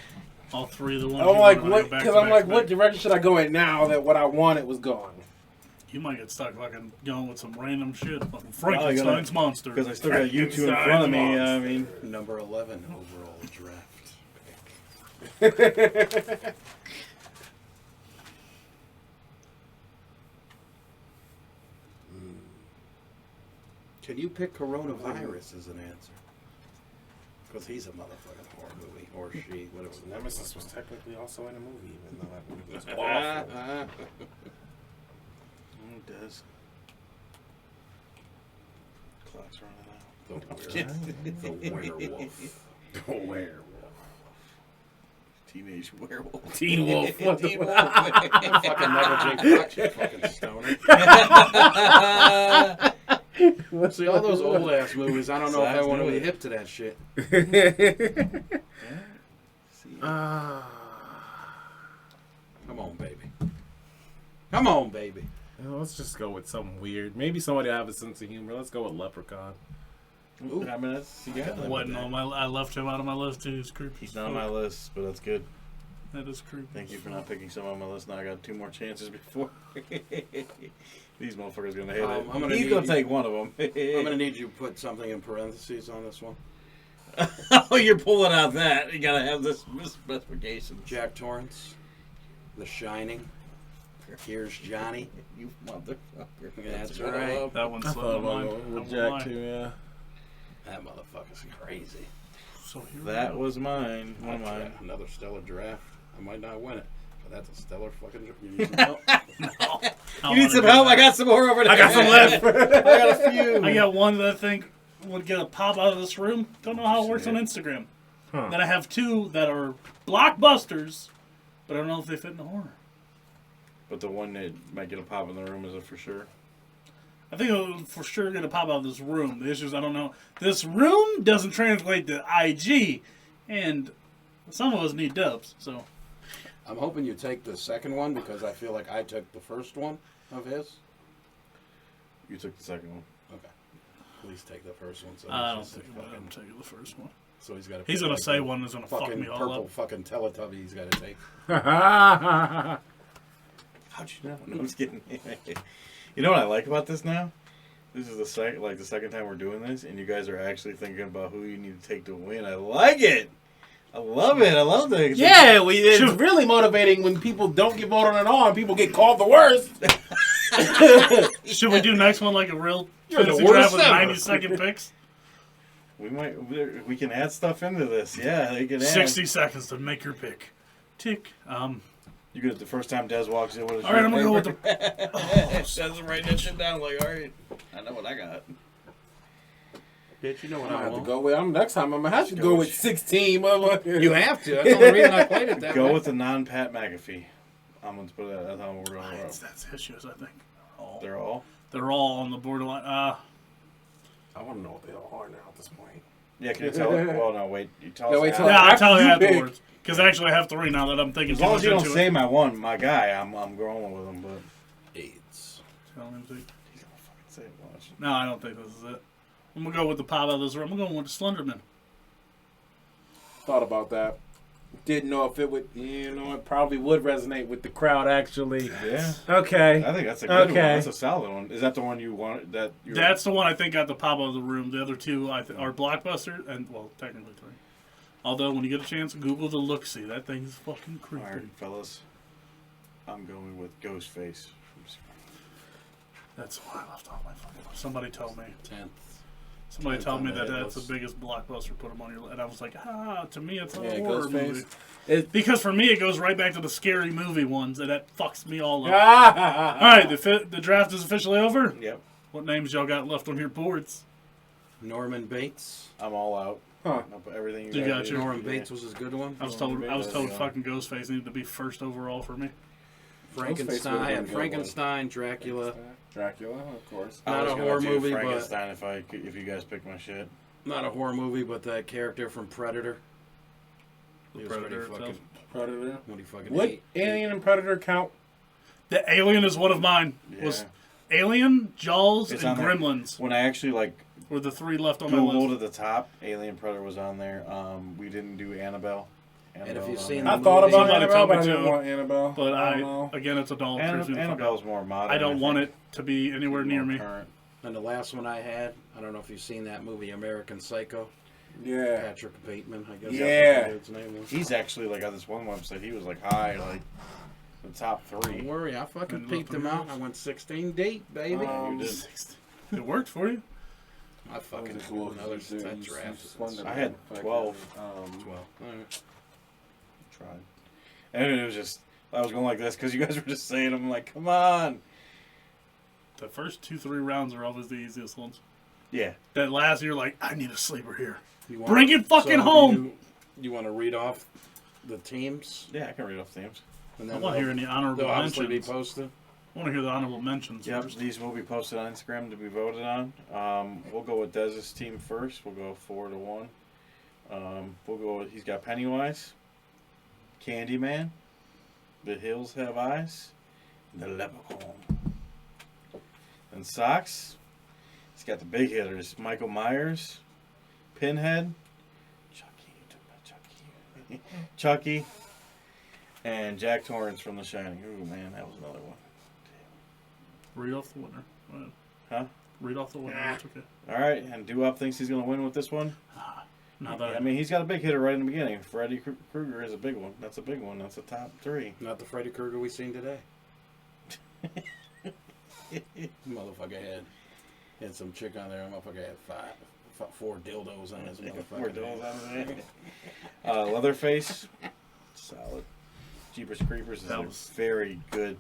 All 3 of the ones. I'm you like, wanted what? to go back Because to I'm back like, to what back. direction should I go in now that what I wanted was gone? You might get stuck fucking going with some random shit. Fucking Frankenstein's monster. Because I still got you 2 in front of me. I mean, number 11 overall draft pick. Can you pick coronavirus as an answer? Because he's a motherfucking horror movie, or she, whatever. Nemesis was technically also in a movie, even though that movie was awful. it does. Clock's running out. The werewolf. The werewolf. Teenage werewolf. Teen Wolf. What the Teen Wolf. Fucking Michael J. Fox, you fucking stoner. See, all those old ass movies, I don't know if I want to be hip to that shit. Come on, baby. Come on, baby. Let's just go with something weird. Maybe somebody will have a sense of humor. Let's go with Leprechaun. Ooh. I mean, that's you got Wasn't on my. I left him out of my list too. It's creepy. He's not on my list, but that's good. That is creepy. Thank you for not picking someone on my list. Now I got 2 more chances before. These motherfuckers gonna hate it. He's gonna take one of them. I'm gonna need you to put something in parentheses on this one. Oh, you're pulling out that. You gotta have this specification. Jack Torrance, The Shining. Here's Johnny. You motherfucker. That's what I right. love. That one's I slipped thought my about mind. going with I won't lie. Jack too. Yeah. That motherfucker's crazy. So here That we go. was mine. One of mine. Another stellar draft. I might not win it, but that's a stellar fucking draft. You need some help? You need some help? I got some more over there. I got some left. I got a few. I got one that I think would get a pop out of this room. Don't know how it works on Instagram. Huh. Then I have 2 that are blockbusters, but I don't know if they fit in the horror. But the one that might get a pop in the room is it for sure? I think it'll for sure get a pop out of this room. The issue is I don't know. This room doesn't translate to IG, and some of us need dubs. So I'm hoping you take the second one because I feel like I took the first one of his. You took the second one. Okay. Please take the first one. So I don't it's just think a I'm fucking- taking the first one. So he's got. He's gonna say one that's gonna fuck fucking me all purple up. fucking Teletubby. He's got to take. How'd you know? No, I'm just kidding. You know what I like about this now? This is the second time we're doing this, and you guys are actually thinking about who you need to take to win. I like it. I love it. I love the Yeah, it's really motivating when people don't get voted on at all and people get called the worst. Should we do next one like a real You're the fantasy draft worst with ever. 90-second picks? We can add stuff into this. Yeah, they can add. 60 seconds to make your pick. Tick. You get it the first time Des walks in. What is All right, I'm gonna go with the. Des write that shit down. Like, all right, I know what I got. Bitch, you know what I I have to want. go with. Next time I'm gonna have to go with 16. Motherfucker. You have to. That's the only reason I played it that Go way. with the non-Pat McAfee. I'm gonna put that. That's how we're going. That's issues, I think. They're all. They're all on the borderline. I want to know what they all are now at this point. Yeah, can you tell? Well, no, wait. You tell No, us. wait, now. tell- Yeah, I'll after tell you you pick. afterwards. Because actually I have 3 now that I'm thinking As too long much as you don't into say it. my guy, I'm going with him. But AIDS. Tell him to- he's gonna fucking say it. Watch. No, I don't think this is it. I'm going to go with the pop out of this room. I'm going with the Slenderman. Thought about that. Didn't know if it would. It probably would resonate with the crowd. Actually. Yeah. Okay. I think that's a good one. Okay. That's a solid one. Is that the one you want? That's the one I think got the pop out of the room. The other 2 are blockbuster, and well, technically 3. Although when you get a chance, Google the look-see. That thing's fucking creepy. All right, fellas. I'm going with Ghostface. That's why I left off my fucking list. Somebody told me. 10th. Somebody Tenth told on me the that hit that's list. the biggest blockbuster. Put them on your list, and I was like, to me it's not Yeah, a horror Ghostface. movie. Because for me it goes right back to the scary movie ones, and that fucks me all up. Ah! All right, the draft is officially over. Yep. What names y'all got left on your boards? Norman Bates. I'm all out. Huh. I'll put everything You got guys your do. Norman Bates was his good one. I was told Yeah. fucking Ghostface needed to be first overall for me. Frankenstein. would've I been had a good Frankenstein, Dracula. Dracula, of course. I Not was a gonna horror do movie, but Frankenstein if you guys pick my shit. not a horror movie, but that character from Predator. He was Predator pretty fucking. Predator. What he fucking Would ate. Alien and Predator count? The Alien is one of mine. Yeah. Was Alien, Jaws, It's and on there. Gremlins When I actually were the 3 left on my Googled list. at the top, Alien Predator was on there. We didn't do Annabelle. And if you've was on seen there. I thought about Somebody Annabelle, told me but I didn't to. want Annabelle. But I don't know. again, it's a doll. Creeps me the fuck out. Annabelle's more modern. I don't want think. it to be anywhere near More me. current. And the last one I had, I don't know if you've seen that movie, American Psycho. Yeah. Patrick Bateman, I guess. Yeah. That's what the dude's name was. He's actually on this one website. He was high, the top 3. Don't worry, I fucking And peeped look him at out. yours. I went 16 deep, baby. You did. It worked for you. I fucking That was another cool. that You draft. Slender I had Man. 12. 12. All right. Tried. And it was just, I was going like this because you guys were just saying, I'm like, come on. The first 2-3 rounds are always the easiest ones. Yeah. That last, you're like, I need a sleeper here. You want- Bring it fucking so home. You want to read off the teams? Yeah, I can read off teams. And I want to hear any honorable they'll obviously be mentions. posted. I want to hear the honorable mentions Yep, first. these will be posted on Instagram to be voted on. We'll go with Dez's team first. We'll go 4-1. We'll go with, he's got Pennywise, Candyman, The Hills Have Eyes, The Leprechaun. And socks, he's got the big hitters. Michael Myers, Pinhead, Chucky, and Jack Torrance from The Shining. Ooh, man, that was another one. Read off the winner. Go ahead. Huh? Read off the winner. That's okay. All right, and Doo-Wop thinks he's going to win with this one. Not that I mean, he's got a big hitter right in the beginning. Freddy Krueger is a big one. That's a big one. That's a top 3. Not the Freddy Krueger we seen today. Motherfucker had some chick on there. Motherfucker had 4 dildos on his motherfucker. 4 dildos on there. Leatherface, solid. Jeepers Creepers is very good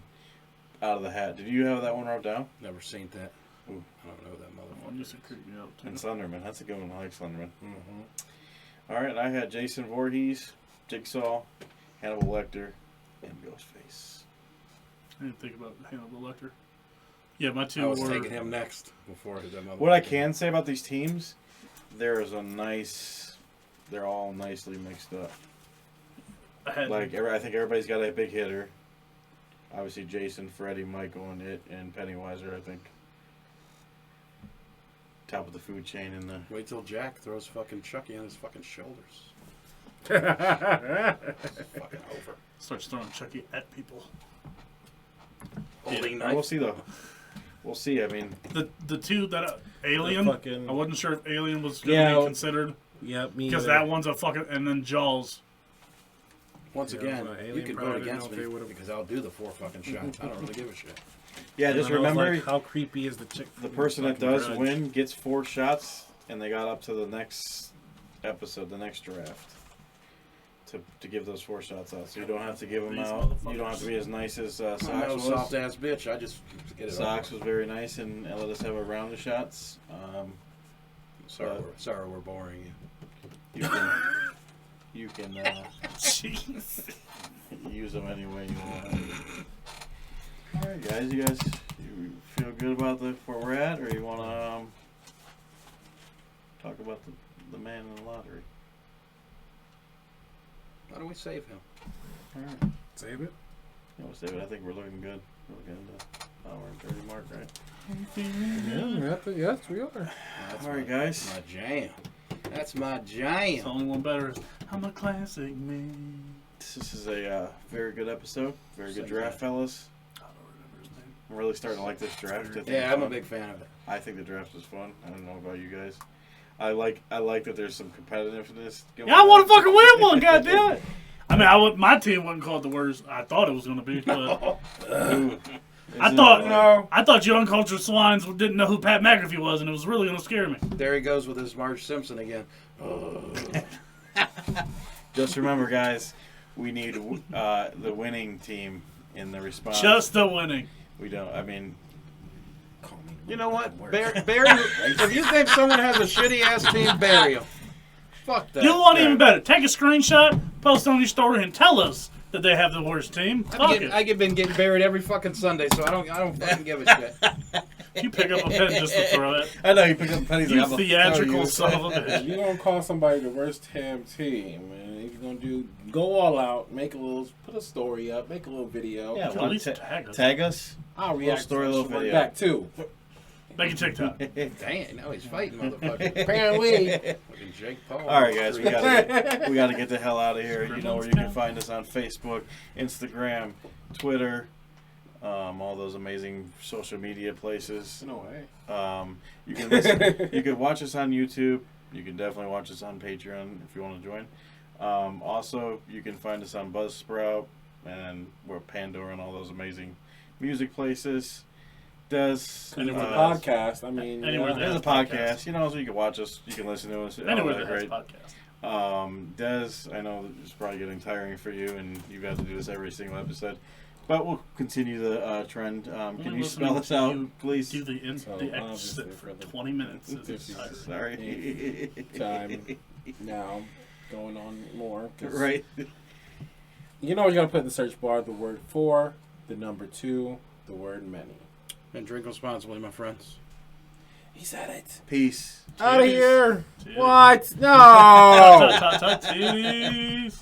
out of the hat. Did you have that one wrote down? Never seen that. Ooh. I don't know that motherfucker. one used to creep me out too. And Slenderman. That's a good one. I like Slenderman. All right, I had Jason Voorhees, Jigsaw, Hannibal Lecter, and Ghostface. I didn't think about Hannibal Lecter. Yeah, my 2 I was were... taking him next before that motherfucker. What I can say about these teams, they're all nicely mixed up. I think everybody's got a big hitter. Obviously, Jason, Freddy, Michael, and It, and Pennywise are, I think, top of the food chain in the... Wait till Jack throws fucking Chucky on his fucking shoulders. Fucking over. Starts throwing Chucky at people. Holding We'll see, though. We'll see. I mean... The 2 that... Alien? Fucking... I wasn't sure if Alien was going to be considered. Yep, me because that one's a fucking... And then Jaws. Once again, you can vote against me would've... because I'll do the 4 fucking shots. I don't really give a shit. Yeah, just remember... Like, how creepy is the chick? The person that does win gets 4 shots, and they got up to the next episode, the next draft, to give those 4 shots out. So you don't have to give them out. You don't have to be as nice as Sox was. Soft ass bitch. I just get it. Sox was very nice and let us have a round of shots. Sorry, we're boring you. You can Jeez. use them any way you want. All right, guys. You feel good about where we're at, or you want to talk about the man in the lottery? Why don't we save him? All right. Save it? Yeah, we'll save it. I think we're looking good. We're looking at the hour and 30 mark, right? Yes, we are. All right, guys. My jam. That's my The jam. only one better is I'm a classic man. This is a very good episode. Very good draft, fellas. I don't remember his name. I'm really starting to like this draft. I think Yeah, it's I'm a fun. big fan of it. I think the draft was fun. I don't know about you guys. I like that there's some competitiveness going Yeah, I want on. to fucking win one, goddammit. I mean, my team wasn't called the worst I thought it was going to be, but Ooh. I thought you uncultured swines didn't know who Pat McAfee was, and it was really going to scare me. There he goes with his Marge Simpson again. Just remember, guys, we need the winning team in the response. Just the winning. We don't. I mean, You know what? Bury if you think someone has a shitty ass team, bury them. Fuck that. You want even better. Take a screenshot, post on your story, and tell us that they have the worst team. I get been getting buried every fucking Sunday, so I don't fucking give a shit. You pick up a pen just to throw it. I know you picked up pennies. You theatrical son of a bitch. You don't call somebody the worst team, and if you're gonna go all out, put a story up, make a little video. Yeah, At least tag us. Tag us. I'll react story, to little it video. back too. Make a TikTok. Dang, now he's fighting, motherfucker. Apparently. Fucking Jake Paul. All right, guys, we gotta get the hell out of here. You know where you can find us on Facebook, Instagram, Twitter, all those amazing social media places. No way. You can listen. You can watch us on YouTube. You can definitely watch us on Patreon if you want to join. Also, you can find us on Buzzsprout and we're Pandora and all those amazing music places. It's a podcast. I mean, Anywhere there's a podcast, you know, so you can watch us, you can listen to us. Anywhere all that has great. podcast. Des, I know it's probably getting tiring for you, and you got to do this every single episode, but we'll continue the trend. Can you spell this out, please? Do the exit for 20 minutes. Sorry. Time now going on more. Right. You know, you got to put in the search bar the word 4, the number 2, the word many. And drink responsibly, my friends. He said it. Peace. Out of here. Cheers. What? No. Titties.